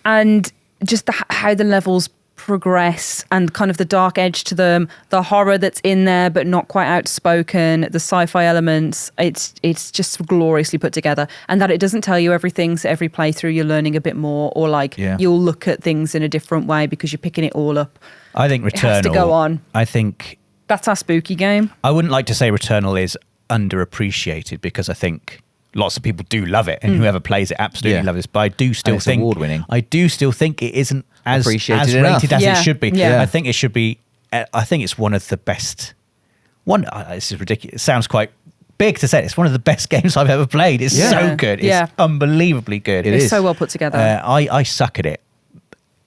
And just how the levels progress and kind of the dark edge to them, the horror that's in there but not quite outspoken, the sci-fi elements, it's just gloriously put together. And that it doesn't tell you everything, so every playthrough you're learning a bit more, or you'll look at things in a different way because you're picking it all up. I think Returnal, it has to go on. I think that's our spooky game. I wouldn't like to say Returnal is underappreciated, because I think lots of people do love it, and whoever plays it absolutely loves it. But I do still think award-winning. I do still think it isn't as appreciated rated as it should be. Yeah. I think it should be. I think it's one of the best. This is ridiculous. It sounds quite big to say it's one of the best games I've ever played. It's so good. It's unbelievably good. It's so well put together. I suck at it.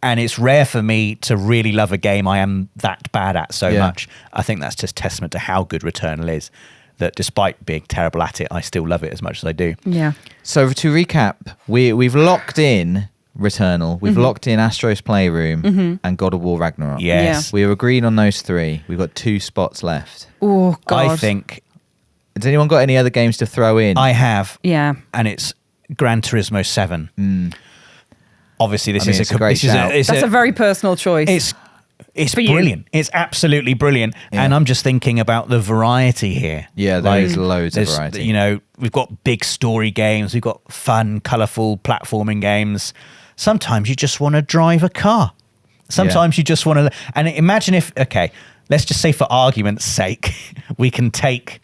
And it's rare for me to really love a game I am that bad at so much. I think that's just testament to how good Returnal is, that despite being terrible at it, I still love it as much as I do. Yeah. So to recap, we've locked in Returnal, we've locked in Astro's Playroom, and God of War Ragnarok. Yes. We were agreed on those 3. We've got 2 spots left. Oh, God. I think... Has anyone got any other games to throw in? I have. Yeah. And it's Gran Turismo 7. Obviously, this is a great shout. That's a very personal choice. It's brilliant. It's absolutely brilliant. Yeah. And I'm just thinking about the variety here. Yeah, there's loads of variety. You know, we've got big story games. We've got fun, colourful platforming games. Sometimes you just want to drive a car. Sometimes you just want to... And imagine if... Okay, let's just say for argument's sake, we can take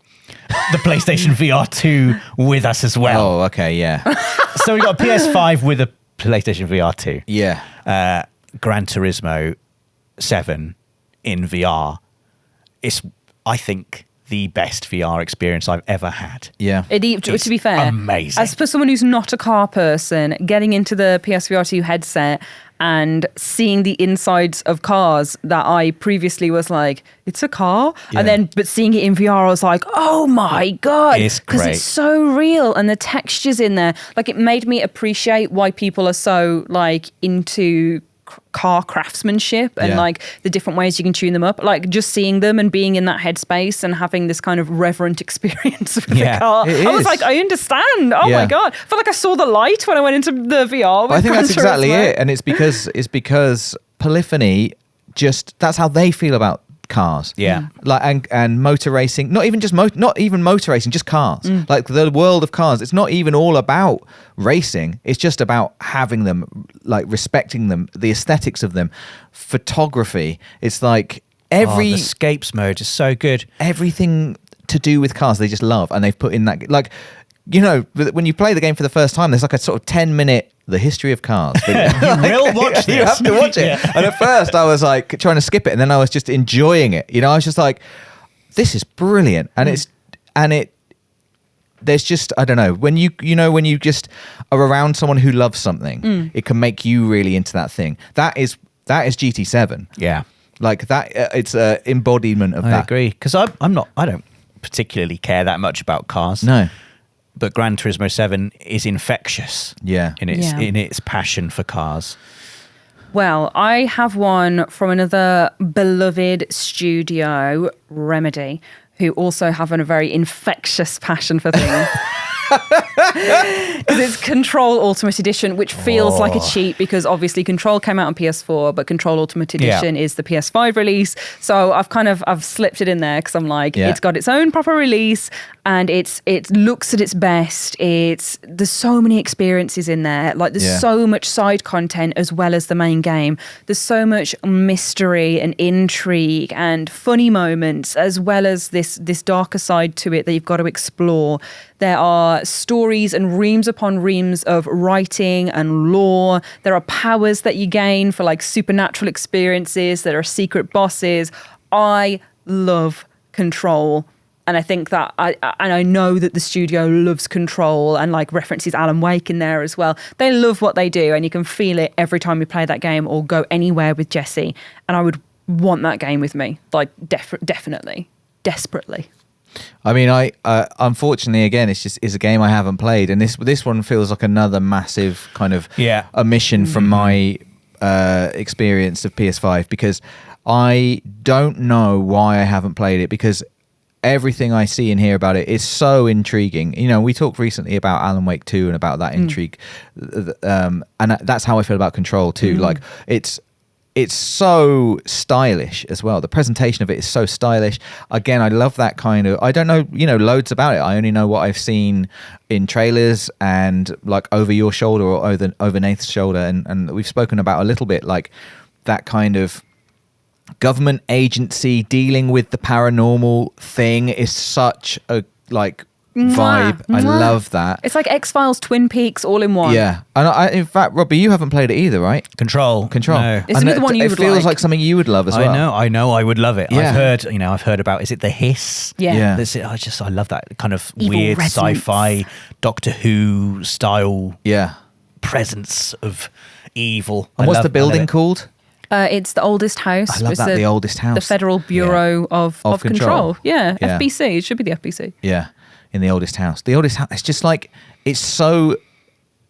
the PlayStation VR 2 with us as well. Oh, okay, yeah. So we've got a PS5 with a PlayStation VR 2. Yeah. Gran Turismo 7 in VR is, I think, the best VR experience I've ever had. Yeah. To be fair, amazing. As for someone who's not a car person, getting into the PSVR 2 headset and seeing the insides of cars that I previously was like, it's a car. And but seeing it in VR, I was like, oh my God. It's because great. it's so real and the textures in there. Like, it made me appreciate why people are so like into car craftsmanship and like the different ways you can tune them up. Like, just seeing them and being in that headspace and having this kind of reverent experience with the car. I was like, I understand. Oh my God. I felt like I saw the light when I went into the VR. I think that's exactly it. And it's because Polyphony that's how they feel about cars. Yeah. Like and motor racing, not even motor racing, just cars. Like the world of cars, it's not even all about racing. It's just about having them, like respecting them, the aesthetics of them, photography. It's like the escapes mode is so good. Everything to do with cars they just love, and they've put in that, like, you know, when you play the game for the first time, there's like a sort of 10-minute the history of cars. You will watch this. You have to watch it. And at first I was like trying to skip it, and then I was just enjoying it. You know, I was just like, this is brilliant. And there's just, I don't know, when you just are around someone who loves something, it can make you really into that thing. That is GT7. Yeah. Like that, it's an embodiment of that. I agree. Because I don't particularly care that much about cars. No. But Gran Turismo 7 is infectious in its passion for cars. Well, I have one from another beloved studio, Remedy, who also have a very infectious passion for things. Because it's Control Ultimate Edition, which feels like a cheat because obviously Control came out on PS4, but Control Ultimate Edition is the PS5 release. So I've slipped it in there because I'm like, it's got its own proper release and it looks at its best. There's so many experiences in there. Like, there's so much side content as well as the main game. There's so much mystery and intrigue and funny moments, as well as this darker side to it that you've got to explore. There are stories and reams upon reams of writing and lore. There are powers that you gain for like supernatural experiences. There are secret bosses. I love Control. And I think that I know that the studio loves Control and like references Alan Wake in there as well. They love what they do, and you can feel it every time you play that game or go anywhere with Jesse. And I would want that game with me, like definitely, desperately. I mean, I unfortunately, again, it's a game I haven't played, and this one feels like another massive kind of omission from my experience of PS5, because I don't know why I haven't played it, because everything I see and hear about it is so intriguing. You know, we talked recently about Alan Wake 2 and about that intrigue, and that's how I feel about Control too. Like, it's so stylish as well. The presentation of it is so stylish. Again, I love that kind of... I don't know, loads about it. I only know what I've seen in trailers and like over your shoulder or over Nath's shoulder. And we've spoken about a little bit, like that kind of government agency dealing with the paranormal thing is such a like vibe. I love that. It's like X-Files, Twin Peaks, all in one. Yeah. And in fact, Robbie, you haven't played it either, right? Control. No. It's another one you would like. It feels like something you would love as well. I know I would love it. Yeah. I've heard about, is it The Hiss? Yeah. I love that kind of Evil weird resonance. sci-fi Doctor Who style Yeah. presence of evil. And what's the building called? It's the oldest house. I love It's that, the oldest house. The Federal Bureau of Control. Yeah, Yeah. FBC. It should be the FBC. Yeah, in the oldest house. The oldest house. It's just like, it's so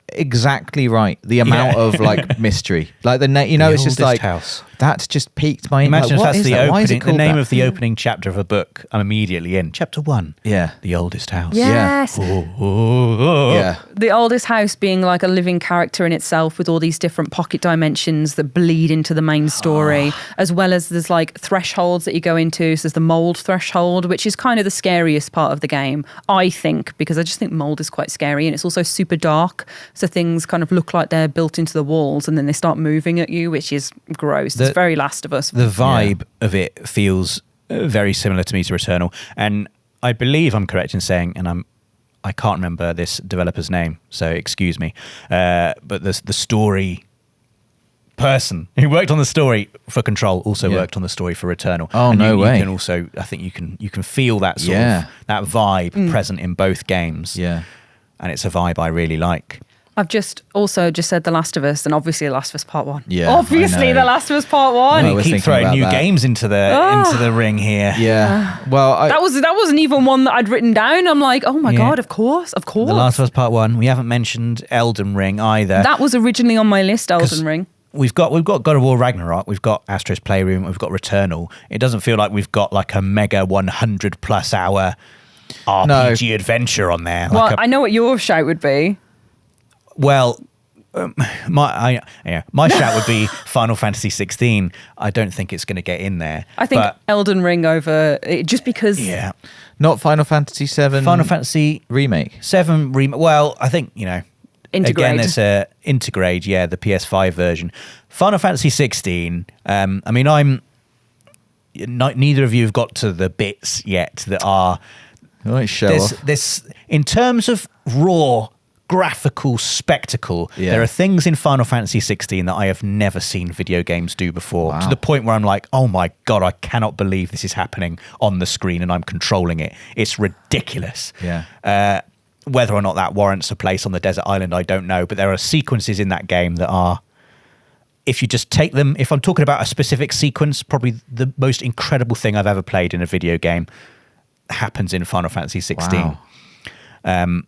exactly right. The amount of like mystery, like it's just like house. That's just piqued my. Imagine like, if that's the opening. the name of the opening chapter of a book. I'm immediately in chapter 1. Yeah, the oldest house. Yes. Yeah. The oldest house being like a living character in itself with all these different pocket dimensions that bleed into the main story, as well as there's like thresholds that you go into. So there's the mold threshold, which is kind of the scariest part of the game, I think, because I just think mold is quite scary, and it's also super dark. So things kind of look like they're built into the walls and then they start moving at you, which is gross. It's very Last of Us. The vibe of it feels very similar to me to Returnal, and I believe I'm correct in saying, and I can't remember this developer's name, so excuse me, but the story person who worked on the story for Control also worked on the story for Returnal. Oh, and no way! You can also, I think you can feel that sort of that vibe present in both games. Yeah, and it's a vibe I really like. I've just said The Last of Us, and obviously The Last of Us Part 1. Yeah, obviously The Last of Us Part 1. I We was keep thinking throwing about new that. games into the ring here. Yeah. Well, that wasn't even one that I'd written down. I'm like, oh my God, of course. The Last of Us Part 1. We haven't mentioned Elden Ring either. That was originally on my list, Elden Ring. We've got God of War Ragnarok, we've got Astro's Playroom, we've got Returnal. It doesn't feel like we've got like a mega 100+ hour RPG adventure on there. Well, I know what your shout would be. Well, my shout would be Final Fantasy 16. I don't think it's going to get in there. I think Elden Ring over, just because. Yeah. Not Final Fantasy 7. Final Fantasy remake. 7 remake. Well, I think, Intergrade. Again, there's a Intergrade, the PS5 version. Final Fantasy 16. Neither of you have got to the bits yet that are. This in terms of raw graphical spectacle. There are things in Final Fantasy 16 that I have never seen video games do before. To the point where I'm like, oh my God, I cannot believe this is happening on the screen and I'm controlling it. It's ridiculous. Yeah. Whether or not that warrants a place on the desert island, I don't know. But there are sequences in that game that are, if you just take them, if I'm talking about a specific sequence, probably the most incredible thing I've ever played in a video game happens in Final Fantasy 16. Wow.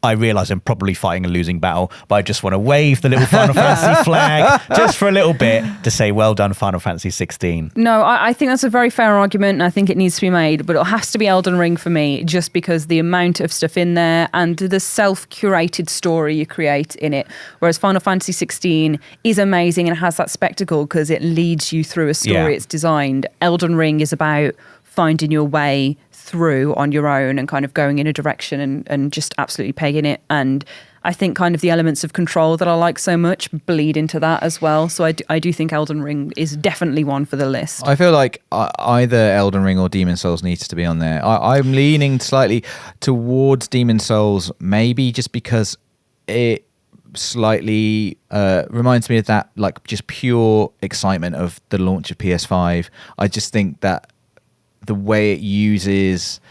I realise I'm probably fighting a losing battle, but I just want to wave the little Final Fantasy flag just for a little bit to say, well done, Final Fantasy 16. No, I think that's a very fair argument, and I think it needs to be made, but it has to be Elden Ring for me, just because the amount of stuff in there and the self-curated story you create in it. Whereas Final Fantasy 16 is amazing and has that spectacle because it leads you through a story it's designed. Elden Ring is about finding your way through on your own and kind of going in a direction and just absolutely pegging it. And I think kind of the elements of Control that I like so much bleed into that as well. So I do think Elden Ring is definitely one for the list. I feel like either Elden Ring or Demon Souls needs to be on there. I'm leaning slightly towards Demon Souls, maybe just because it slightly reminds me of that like just pure excitement of the launch of PS5. I just think that the way it uses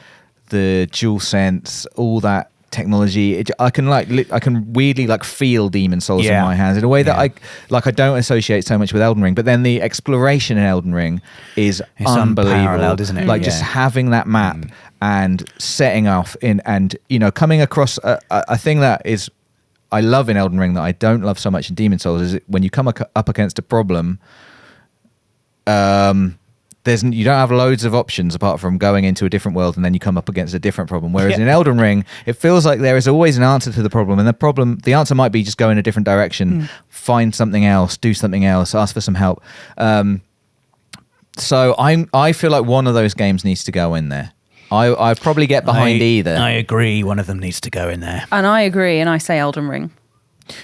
the DualSense, all that technology, I can weirdly like feel Demon Souls in my hands in a way that I don't associate so much with Elden Ring. But then the exploration in Elden Ring is unbelievable, isn't it? Like just having that map and setting off and coming across a thing that is I love in Elden Ring that I don't love so much in Demon Souls is when you come up against a problem. You don't have loads of options apart from going into a different world and then you come up against a different problem. Whereas in Elden Ring, it feels like there is always an answer to the problem, and the answer might be just go in a different direction, find something else, do something else, ask for some help. So I feel like one of those games needs to go in there. I probably get behind either. I agree. One of them needs to go in there. And I agree, and I say Elden Ring.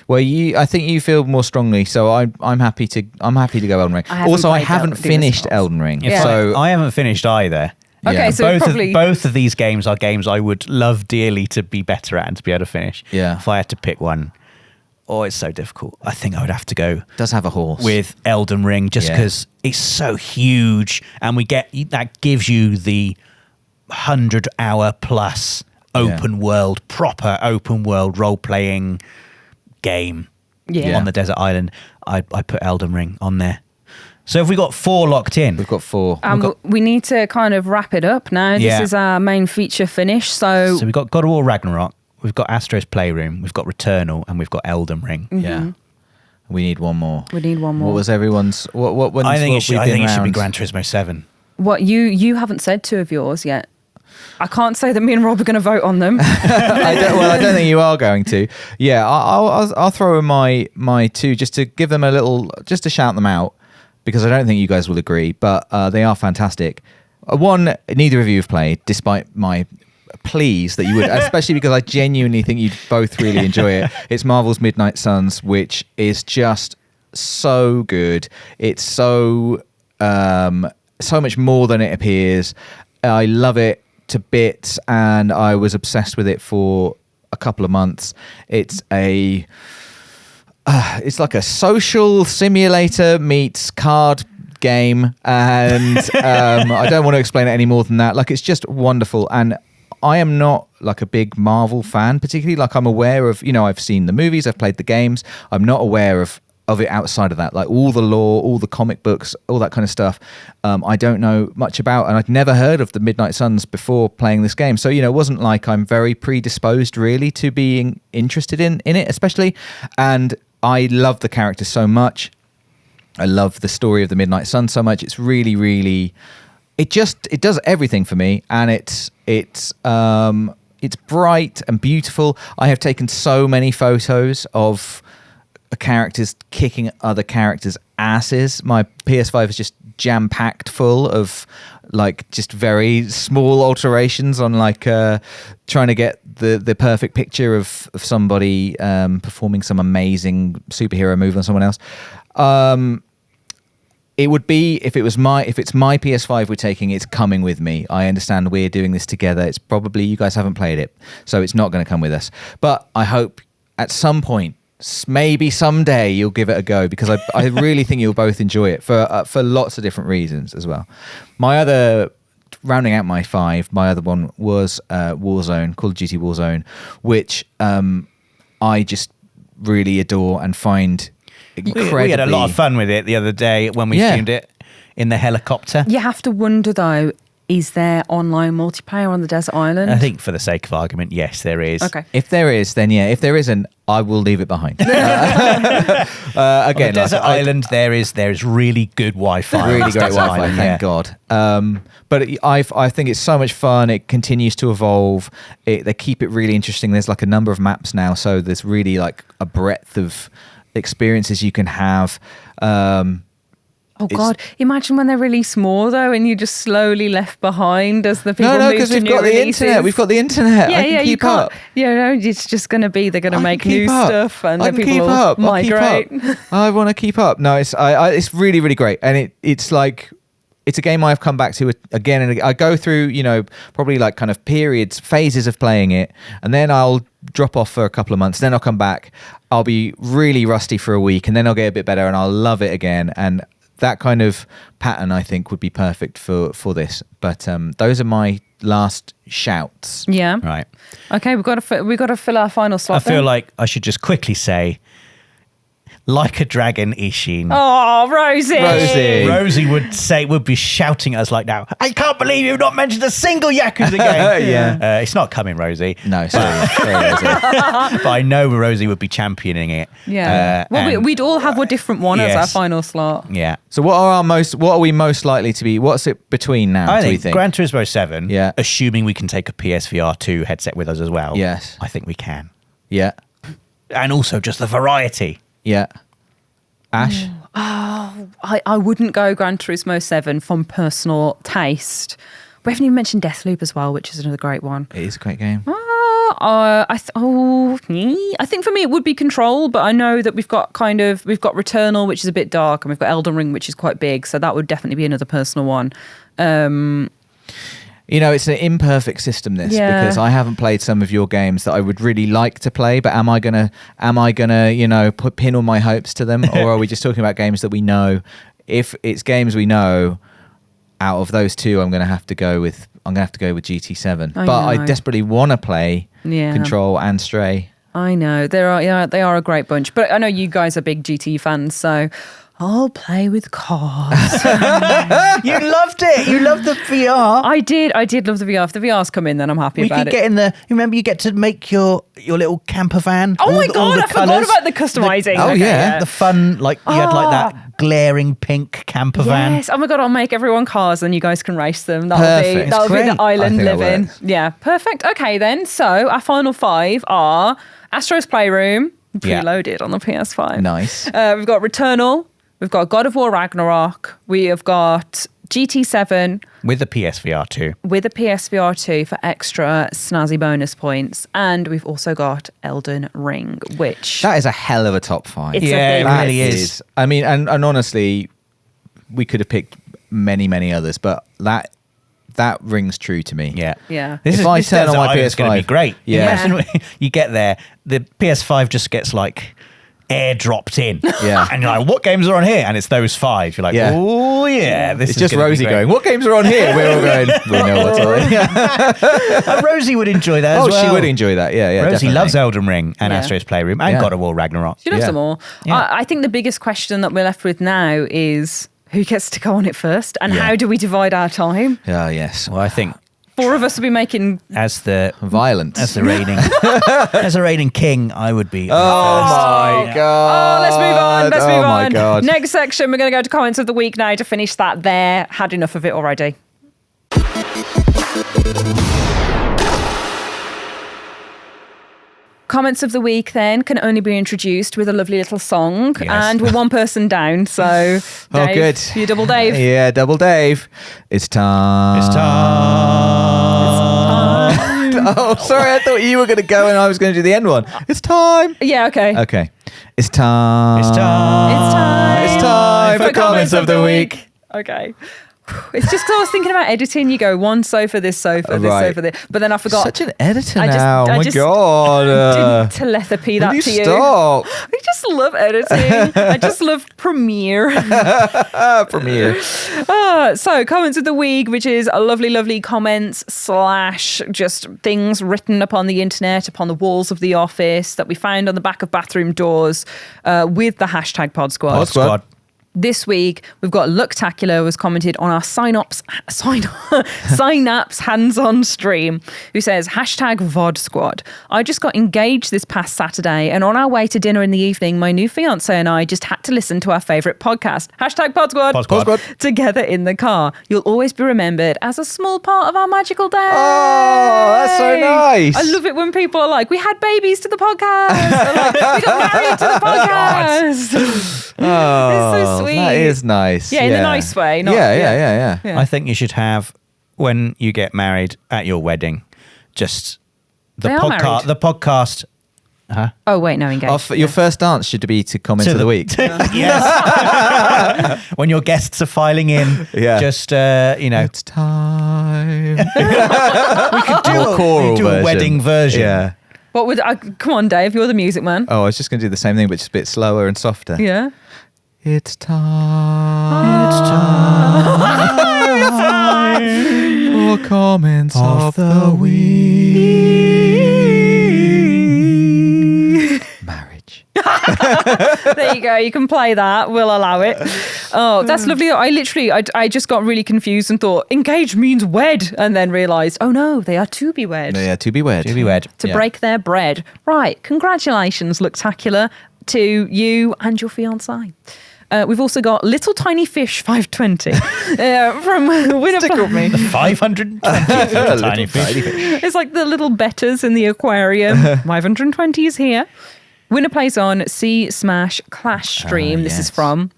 Well, I think you feel more strongly, so I'm happy to go Elden Ring. I haven't finished Elden Ring, So I haven't finished either. Okay, so both of these games are games I would love dearly to be better at and to be able to finish. Yeah. If I had to pick one, it's so difficult. I think I would have to go. Does have a horse with Elden Ring, just because it's so huge, and that gives you the 100-hour plus proper open world role playing game on the desert island. I put Elden Ring on there. So have we got 4 locked in? We've got 4. We need to kind of wrap it up now. This is our main feature finish. So we've got God of War Ragnarok, we've got Astro's Playroom, we've got Returnal, and we've got Elden Ring. Mm-hmm. Yeah. We need one more. What was everyone's? What? I think it should be Gran Turismo 7. What you haven't said 2 of yours yet. I can't say that me and Rob are going to vote on them. I don't think you are going to. Yeah, I'll throw in my 2 just to give them a little, just to shout them out, because I don't think you guys will agree, but they are fantastic. One, neither of you have played, despite my pleas that you would, especially because I genuinely think you'd both really enjoy it. It's Marvel's Midnight Suns, which is just so good. It's so much more than it appears. I love it to bits, and I was obsessed with it for a couple of months. It's like a social simulator meets card game, and I don't want to explain it any more than that. Like, it's just wonderful, and I am not like a big Marvel fan particularly. Like, I'm aware of, I've seen the movies, I've played the games. I'm not aware of it outside of that, like all the lore, all the comic books, all that kind of stuff. I don't know much about, and I'd never heard of the Midnight Suns before playing this game. So, it wasn't like I'm very predisposed really to being interested in it, especially. And I love the characters so much. I love the story of the Midnight Sun so much. It's really, really, it does everything for me. And it's bright and beautiful. I have taken so many photos of characters kicking other characters' asses. My PS5 is just jam-packed full of like just very small alterations on like trying to get the perfect picture of somebody performing some amazing superhero move on someone else. It would be, if it's my PS5 we're taking, it's coming with me. I understand we're doing this together. It's probably, you guys haven't played it, so it's not going to come with us. But I hope at some point, maybe someday, you'll give it a go, because I really think you'll both enjoy it for lots of different reasons as well. Rounding out my 5, my other one was Warzone, Call of Duty Warzone, which I just really adore and find incredibly... We had a lot of fun with it the other day when we streamed it in the helicopter. You have to wonder though, is there online multiplayer on the desert island? I think for the sake of argument, yes, there is. Okay. If there is, then yeah. If there isn't, I will leave it behind. Again, on the desert island, there is really good Wi-Fi. Really great Wi-Fi, thank God. But I think it's so much fun. It continues to evolve. They keep it really interesting. There's like a number of maps now, so there's really like a breadth of experiences you can have. Oh God! Imagine when they release more though, and you're just slowly left behind as the people. No, because we've got the internet. We've got the internet. I can keep up. It's just going to be they're going to make new stuff, and the people will migrate. I want to keep up. No, it's really, really great, and it's like. It's a game I've come back to again and again. I go through, probably like kind of phases of playing it, and then I'll drop off for a couple of months. Then I'll come back. I'll be really rusty for a week, and then I'll get a bit better, and I'll love it again. And that kind of pattern, I think, would be perfect for this. But those are my last shouts. Yeah. Right. Okay, we've got to fill our final slot. I feel like I should just quickly say, Like a Dragon Ishin. Oh, Rosie would be shouting at us like now, I can't believe you've not mentioned a single Yakuza game. Yeah. It's not coming, Rosie. No, sorry, Rosie. But I know Rosie would be championing it. Yeah. We'd all have a different one as our final slot. Yeah. So what are we most likely to be? What's it between now? I do we think Gran Turismo 7, yeah. assuming we can take a PSVR 2 headset with us as well. Yes. I think we can. Yeah. And also just the variety. Yeah. Ash? I wouldn't go Gran Turismo 7 from personal taste. We haven't even mentioned Deathloop as well, which is another great one. It is a great game. I think for me it would be Control, but I know that we've got Returnal, which is a bit dark, and we've got Elden Ring, which is quite big, so that would definitely be another personal one. It's an imperfect system, this, because I haven't played some of your games that I would really like to play, but am I gonna, pin all my hopes to them, or are we just talking about games that we know? If it's games we know, out of those two, I'm gonna have to go with GT7. I desperately want to play Control and Stray. I know they are a great bunch, but I know you guys are big GT fans, so I'll play with cars. You loved it. You loved the VR. I did love the VR. If the VR's come in, then I'm happy about it. Remember, you get to make your little camper van. Oh my God, I forgot about the customizing. The fun, you had that glaring pink camper van. Yes. Oh my God, I'll make everyone cars and you guys can race them. That'll be the island living. Yeah, perfect. Okay then. So our final 5 are Astro's Playroom, preloaded on the PS5. Nice. We've got Returnal. We've got God of War Ragnarok. We have got GT7. With the PSVR 2. With a PSVR 2 for extra snazzy bonus points. And we've also got Elden Ring, which... That is a hell of a top 5. It really is. I mean, and honestly, we could have picked many, many others, but that rings true to me. Yeah. Yeah. If I turn on my PS5... It's going to be great. Yeah. Imagine you get there, the PS5 just gets airdropped in. Yeah. And you're like, what games are on here? And it's those 5. You're like, oh yeah. This it's is just Rosie going, what games are on here? We're all going, we know what's on. And Rosie would enjoy that as well. She would enjoy that. Yeah, Rosie definitely. loves Elden Ring and Astro's Playroom and God of War Ragnarok. She loves them all. Yeah. I think the biggest question that we're left with now is who gets to go on it first and how do we divide our time? Oh, yes. Well, I think 4 of us will be making... as the violence. As a reigning king, I would be. Oh my God. Oh, let's move on. Let's move on. My God. Next section, we're going to go to comments of the week now to finish that there. Had enough of it already. Comments of the week then can only be introduced with a lovely little song, and we're one person down. So, Dave, good. You double Dave. Yeah, double Dave. It's time. It's time. Oh, sorry. I thought you were going to go and I was going to do the end one. It's time. Yeah. Okay. Okay. It's time. It's time. It's time. It's time for comments of the week. Okay. It's just because I was thinking about editing. You go one sofa, this sofa, this sofa, this. But then I forgot. Such an editor now. Oh my God. Didn't telepathy that to you. Stop. I just love editing. I just love Premiere. Premiere. So comments of the week, which is a lovely, lovely comments / just things written upon the internet, upon the walls of the office that we found on the back of bathroom doors with the hashtag Pod Squad. Pod Squad. This week, we've got Luctacular, who has commented on our Synapse hands-on stream, who says, hashtag VOD Squad. I just got engaged this past Saturday, and on our way to dinner in the evening, my new fiancé and I just had to listen to our favourite podcast, hashtag Pod Squad, Pod Squad, together in the car. You'll always be remembered as a small part of our magical day. Oh, that's so nice. I love it when people are like, we had babies to the podcast. Like, we got married to the podcast. Oh, it's so sweet. That is nice. Yeah, in a nice way. Not, Yeah. I think you should have, when you get married at your wedding, just the podcast. The podcast. Huh? Oh wait, no, engaged. Your first dance should be to comments of the week. Yes. When your guests are filing in, just it's time. We could do a wedding version. Yeah. What would come on, Dave? You're the music man. Oh, I was just going to do the same thing, but just a bit slower and softer. Yeah. It's time. It's time for comments of the week. Marriage. There you go. You can play that. We'll allow it. Oh, that's lovely. I just got really confused and thought engaged means wed, and then realised, oh no, they are to be wed. Yeah, to be wed. To be wed. To break their bread. Right. Congratulations, Luctacular, to you and your fiancé. We've also got Little Tiny Fish 520 from Winner. Stick with me. 520 Little Tiny Fish. It's like the little betters in the aquarium. 520 is here. Winner plays on C Smash Clash stream. This is from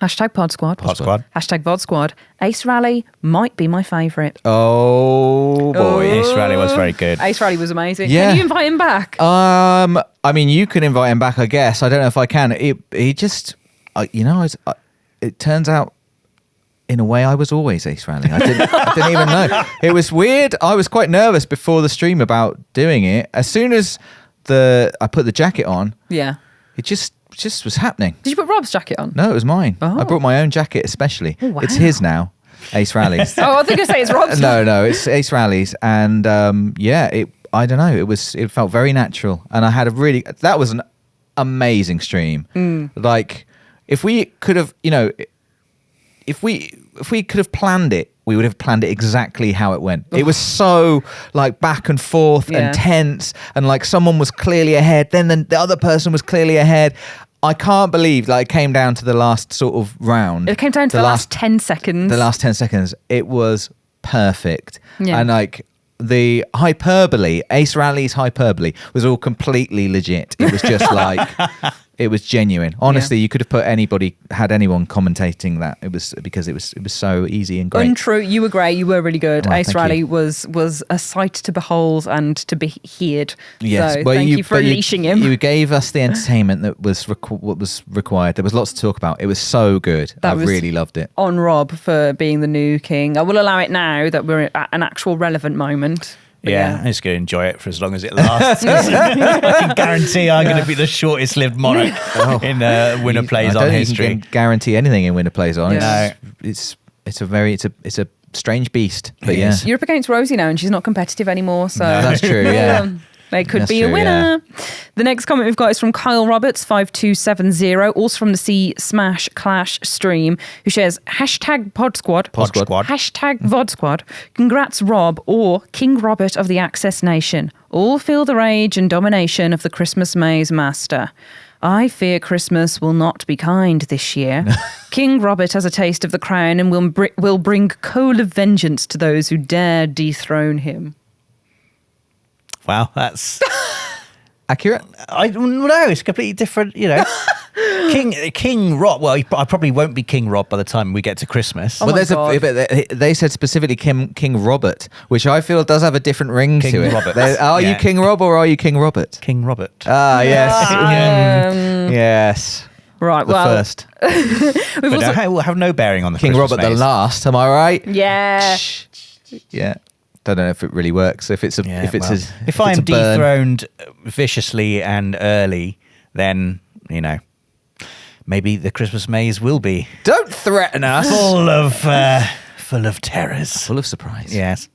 hashtag Pod Squad. Pod Squad. Hashtag VOD Squad. Ace Rally might be my favourite. Oh boy. Ace Rally was very good. Ace Rally was amazing. Yeah. Can you invite him back? I mean, you can invite him back, I guess. I don't know if I can. He just, it turns out in a way, I was always Ace Rally. I didn't even know. It was weird. I was quite nervous before the stream about doing it. As soon as I put the jacket on, it just was happening. Did you put Rob's jacket on? No, it was mine. Oh. I brought my own jacket especially. Oh, wow. It's his now, Ace Rally's. Oh, I think you say it's Rob's. No, it's Ace Rally's. And I don't know, it felt very natural. And I had that was an amazing stream. Like, if we could have, if we could have planned it, we would have planned it exactly how it went. It was so like back and forth and tense, and like someone was clearly ahead, then the other person was clearly ahead. I can't believe it came down to the last sort of round. It came down to the last 10 seconds. The last 10 seconds. It was perfect. Yeah. And like the hyperbole, Ace Rally's hyperbole was all completely legit. It was just like, it was genuine. Honestly, you could have had anyone commentating that. It was because it was so easy and great. Untrue. You were great. You were really good. Well, Ace Rally was a sight to behold and to be heard. Yes. So thank you for unleashing him. You gave us the entertainment that was what was required. There was lots to talk about. It was so good. I really loved it. On Rob for being the new king. I will allow it now that we're at an actual relevant moment. Yeah, I'm just going to enjoy it for as long as it lasts. I can guarantee I'm going to be the shortest lived monarch in Winner Plays On history. You can guarantee anything in Winner Plays On. Yeah. It's a strange beast. But You're up against Rosie now, and she's not competitive anymore. So that's true. Yeah. They could That's be true, a winner. Yeah. The next comment we've got is from Kyle Roberts 5270, also from the C Smash Clash stream, who shares hashtag Pod Squad. Hashtag VOD Squad. Congrats Rob or King Robert of the Access Nation. All feel the rage and domination of the Christmas Maze Master. I fear Christmas will not be kind this year. King Robert has a taste of the crown and will bring coal of vengeance to those who dare dethrone him. Wow, that's accurate. I don't know. It's completely different. King Rob. Well, I probably won't be King Rob by the time we get to Christmas. Oh, they said specifically King Robert, which I feel does have a different ring King to it. Robert. Are you King Rob or are you King Robert? King Robert. Ah, yes. Yes. Right. The first. But it will have no bearing on the King Christmas Robert the maze. last. Am I right? Yeah. Yeah. Don't know if it really works. If I'm dethroned viciously and early, then maybe the Christmas maze will be. Don't threaten us. Full of terrors, full of surprise. Yes.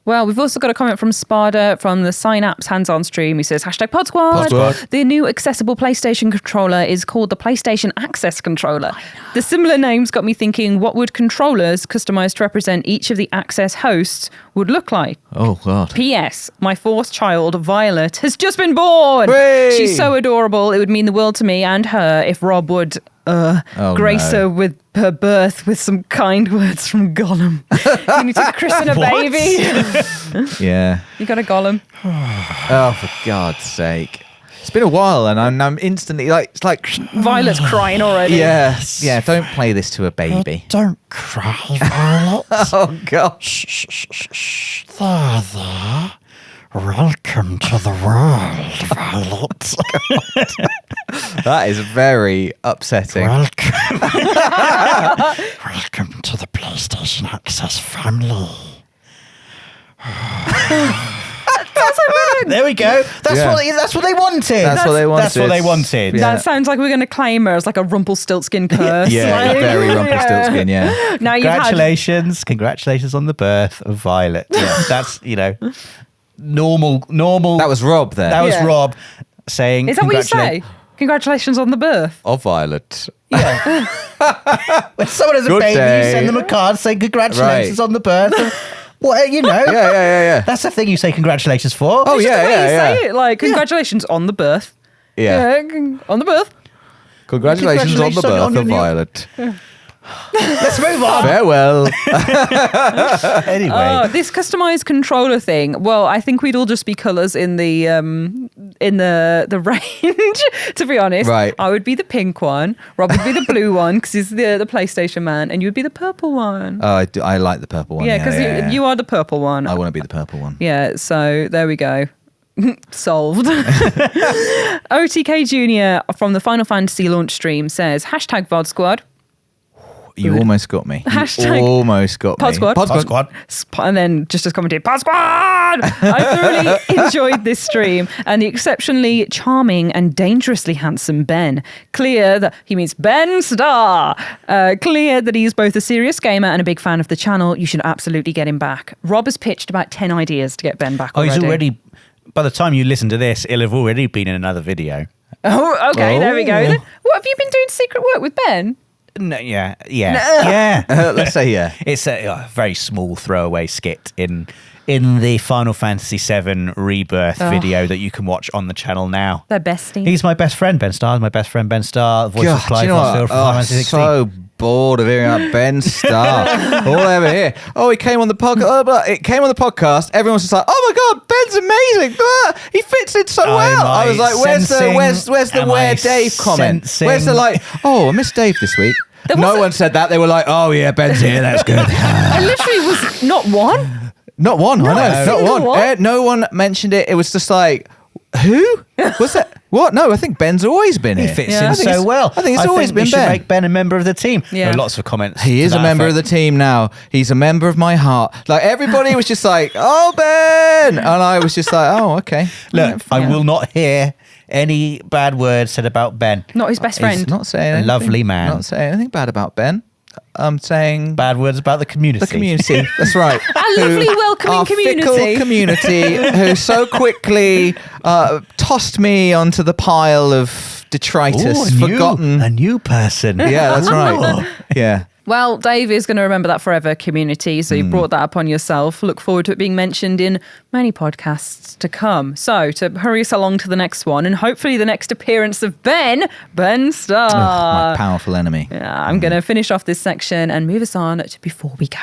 Well, we've also got a comment from Spada from the Synapse hands-on stream. He says, hashtag Pod Squad. The new accessible PlayStation controller is called the PlayStation Access Controller. The similar names got me thinking, what would controllers customized to represent each of the Access hosts would look like? Oh, God. P.S. My fourth child, Violet, has just been born. Whee! She's so adorable. It would mean the world to me and her if Rob would grace her with her birth with some kind words from Gollum. You need to christen a baby. Yeah. You got a Gollum. Oh, for God's sake. It's been a while and I'm instantly it's like Violet's crying already. Yes. Yeah, don't play this to a baby. Don't cry, Violet. Oh, God. Shh. There. Welcome to the world, Violet. That is very upsetting. Welcome to the PlayStation Access family. There we go. That's what they wanted. That's what they wanted. That sounds like we're going to claim her as like a Rumpelstiltskin curse. Yeah, very Rumpelstiltskin, yeah. Now Congratulations on the birth of Violet. Yeah, that's, normal. That was Rob there. That was Rob saying, is that what you say? Congratulations on the birth. Of Violet. Yeah. When someone has a baby, you send them a card saying congratulations on the birth. Well, Yeah. That's the thing you say congratulations for. Oh, It's just the way you yeah. say it, like congratulations on the birth. Yeah. On the birth. Congratulations on the birth of Violet. Let's move on. Farewell. Anyway. This customized controller thing. Well, I think we'd all just be colours in the range. To be honest, right. I would be the pink one. Rob would be the blue one because he's the PlayStation man, and you would be the purple one. Oh, I like the purple one. Yeah, because you are the purple one. I want to be the purple one. Yeah. So there we go. Solved. OTK Junior from the Final Fantasy launch stream says hashtag VOD Squad. You almost got me. Hashtag almost got Pod me. Squad. Pod Squad. And then just as commented, Pod Squad! I thoroughly enjoyed this stream and the exceptionally charming and dangerously handsome Ben. Clear that he means Ben Starr. Clear that he's both a serious gamer and a big fan of the channel. You should absolutely get him back. Rob has pitched about 10 ideas to get Ben back already. He's already, by the time you listen to this, he'll have already been in another video. Oh, okay, there we go. What, have you been doing secret work with Ben? No, yeah. Let's say yeah. It's a very small throwaway skit in the Final Fantasy VII Rebirth video that you can watch on the channel now. They're besties. He's my best friend, Ben Starr. My best friend, Ben Starr. The voice of Clive Foster from Final Fantasy 16. So bored of hearing about Ben Starr all over here. Oh, he came on the podcast. It came on the podcast. Everyone's just like, "Oh my god, Ben's amazing! He fits in so well." I was like, "Where's the where Dave comment? Where's the like? Oh, I missed Dave this week." No one said that. They were like, "Oh yeah, Ben's here. That's good." I literally was not one. Not one. I know. Not one. No one mentioned it. It was just like, who? What's that? What? No, I think Ben's always been here. He fits in so well. I think it's always been Ben. We should make Ben a member of the team. Yeah. There are lots of comments. He is a member of the team now. He's a member of my heart. Like everybody was just like, "Oh, Ben," and I was just like, "Oh, okay." Look, I will not hear any bad words said about Ben. Not his best friend. He's not saying anything. Lovely man. Not saying anything bad about Ben. I'm saying bad words about the community. The community. That's right. Our lovely welcoming community. Fickle community who so quickly tossed me onto the pile of detritus, forgotten. A new person. Yeah, that's right. Yeah. Well, Dave is going to remember that forever, community. So you brought that upon yourself. Look forward to it being mentioned in many podcasts to come. So to hurry us along to the next one and hopefully the next appearance of Ben Starr. My powerful enemy. Yeah, I'm going to finish off this section and move us on to Before We Go.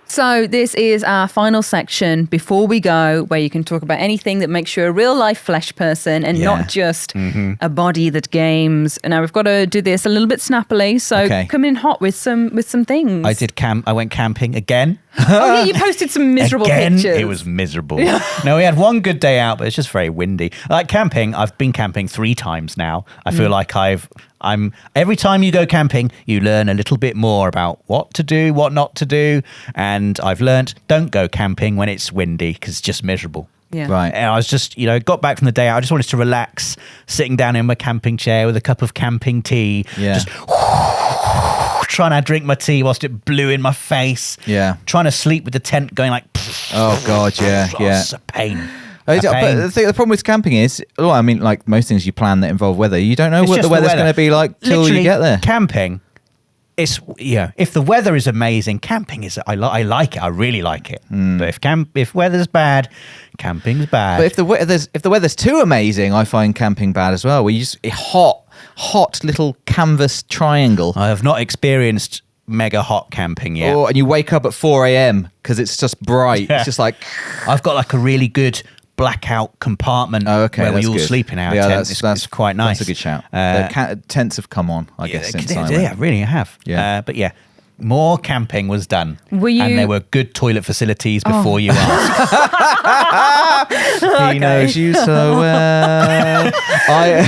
So this is our final section before we go, where you can talk about anything that makes you a real life flesh person and not just a body that games. And now we've got to do this a little bit snappily. So come in hot with some things. I went camping again. Oh yeah, you posted some miserable pictures. It was miserable. No, we had one good day out, but it's just very windy. Like camping, I've been camping 3 times now. I feel like every time you go camping, you learn a little bit more about what to do, what not to do. And I've learnt, don't go camping when it's windy because it's just miserable. Yeah. Right. And I was just, got back from the day out. I just wanted to relax, sitting down in my camping chair with a cup of camping tea. Yeah. Just trying to drink my tea whilst it blew in my face. Yeah. Trying to sleep with the tent going like, oh God, yeah. It's a pain. But the problem with camping is, like most things you plan that involve weather, you don't know what the weather's going to be like till you get there. Camping, if the weather is amazing, camping is, I like it. I really like it. But if weather's bad, camping's bad. But if the weather's too amazing, I find camping bad as well. Where you just hot little canvas triangle. I have not experienced mega hot camping yet. And you wake up at 4 a.m. because it's just bright. Yeah. It's just like I've got like a really good blackout compartment where we all sleep in our tent. It's quite nice. That's a good shout. The tents have come on, I guess, since I went. Yeah, really have. Yeah. But yeah, more camping was done. And there were good toilet facilities before you asked. He knows you so well. I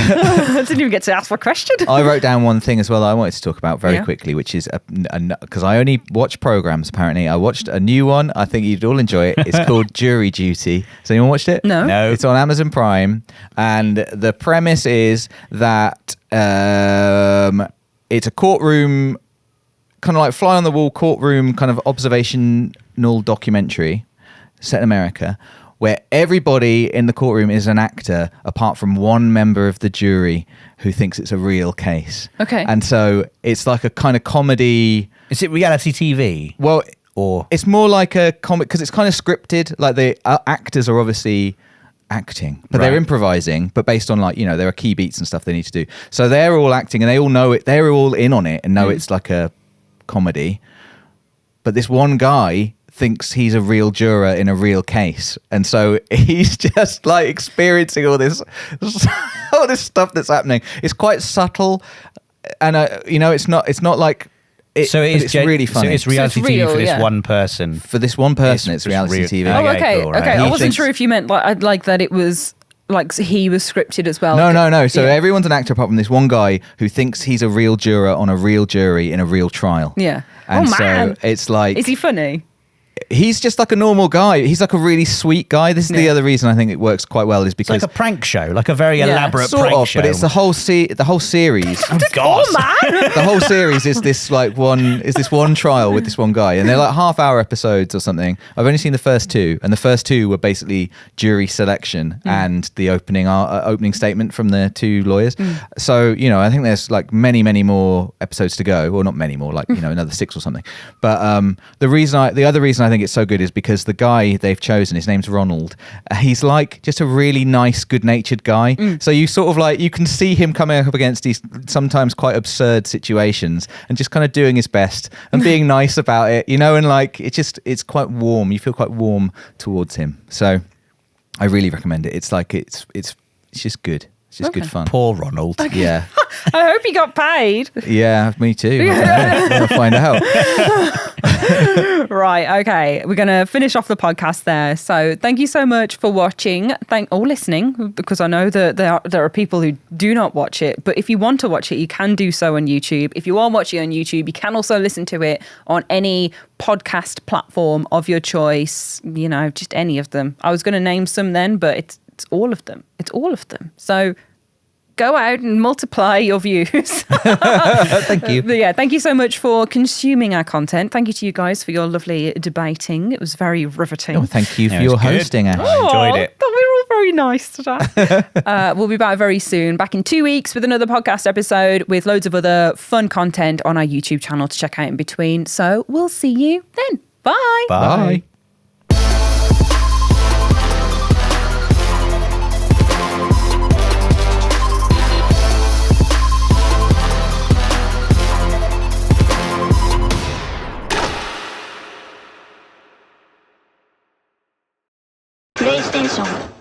didn't even get to ask for a question. I wrote down one thing as well that I wanted to talk about very quickly, which is because I only watch programs, apparently. I watched a new one. I think you'd all enjoy it. It's called Jury Duty. Has anyone watched it? No. It's on Amazon Prime. And the premise is that it's a courtroom, kind of like fly on the wall courtroom kind of observational documentary set in America, where everybody in the courtroom is an actor apart from one member of the jury who thinks it's a real case. Okay. And so it's like a kind of comedy. Is it reality TV? Well, it's more like a comic because it's kind of scripted. Like the actors are obviously acting, but they're improvising, but based on there are key beats and stuff they need to do. So they're all acting and they all know it. They're all in on it and know it's like a comedy. But this one guy thinks he's a real juror in a real case, and so he's just like experiencing all this stuff that's happening. It's quite subtle, and it's not like it, so it's really funny. So it's reality TV for this one person. For this one person, it's reality TV. Oh, okay. Cool, right? I wasn't sure if you meant like that it was like he was scripted as well? No. So everyone's an actor apart from this one guy who thinks he's a real juror on a real jury in a real trial. Yeah. And man. so it's like... Is he funny? He's just like a normal guy. He's like a really sweet guy. This is the other reason I think it works quite well is because it's like a prank show, like a very elaborate sort prank of, show. but it's the whole series. Oh, God. Man. The whole series is this one trial with this one guy, and they're like half-hour episodes or something. I've only seen the first two, and the first two were basically jury selection and the opening statement from the two lawyers. So I think there's like many more episodes to go, or not many more, like another 6 or something. But the other reason I think it's so good is because the guy they've chosen, his name's Ronald. He's like just a really nice, good-natured guy. So you sort of like you can see him coming up against these sometimes quite absurd situations and just kind of doing his best and being nice about it, and like it's quite warm. You feel quite warm towards him. So I really recommend it. It's like it's just good. It's just good fun. Poor Ronald. Okay. Yeah. I hope he got paid. Yeah, me too. I'll find out. Right, okay. We're going to finish off the podcast there. So thank you so much for watching or listening, because I know that there are people who do not watch it. But if you want to watch it, you can do so on YouTube. If you are watching on YouTube, you can also listen to it on any podcast platform of your choice, just any of them. I was going to name some then, but it's all of them. It's all of them. So go out and multiply your views. Thank you. But yeah, thank you so much for consuming our content. Thank you to you guys for your lovely debating. It was very riveting. Oh, thank you for your hosting, Ash. I enjoyed it. We were all very nice today. We'll be back very soon, back in 2 weeks with another podcast episode with loads of other fun content on our YouTube channel to check out in between. So we'll see you then. Bye. Bye. PlayStation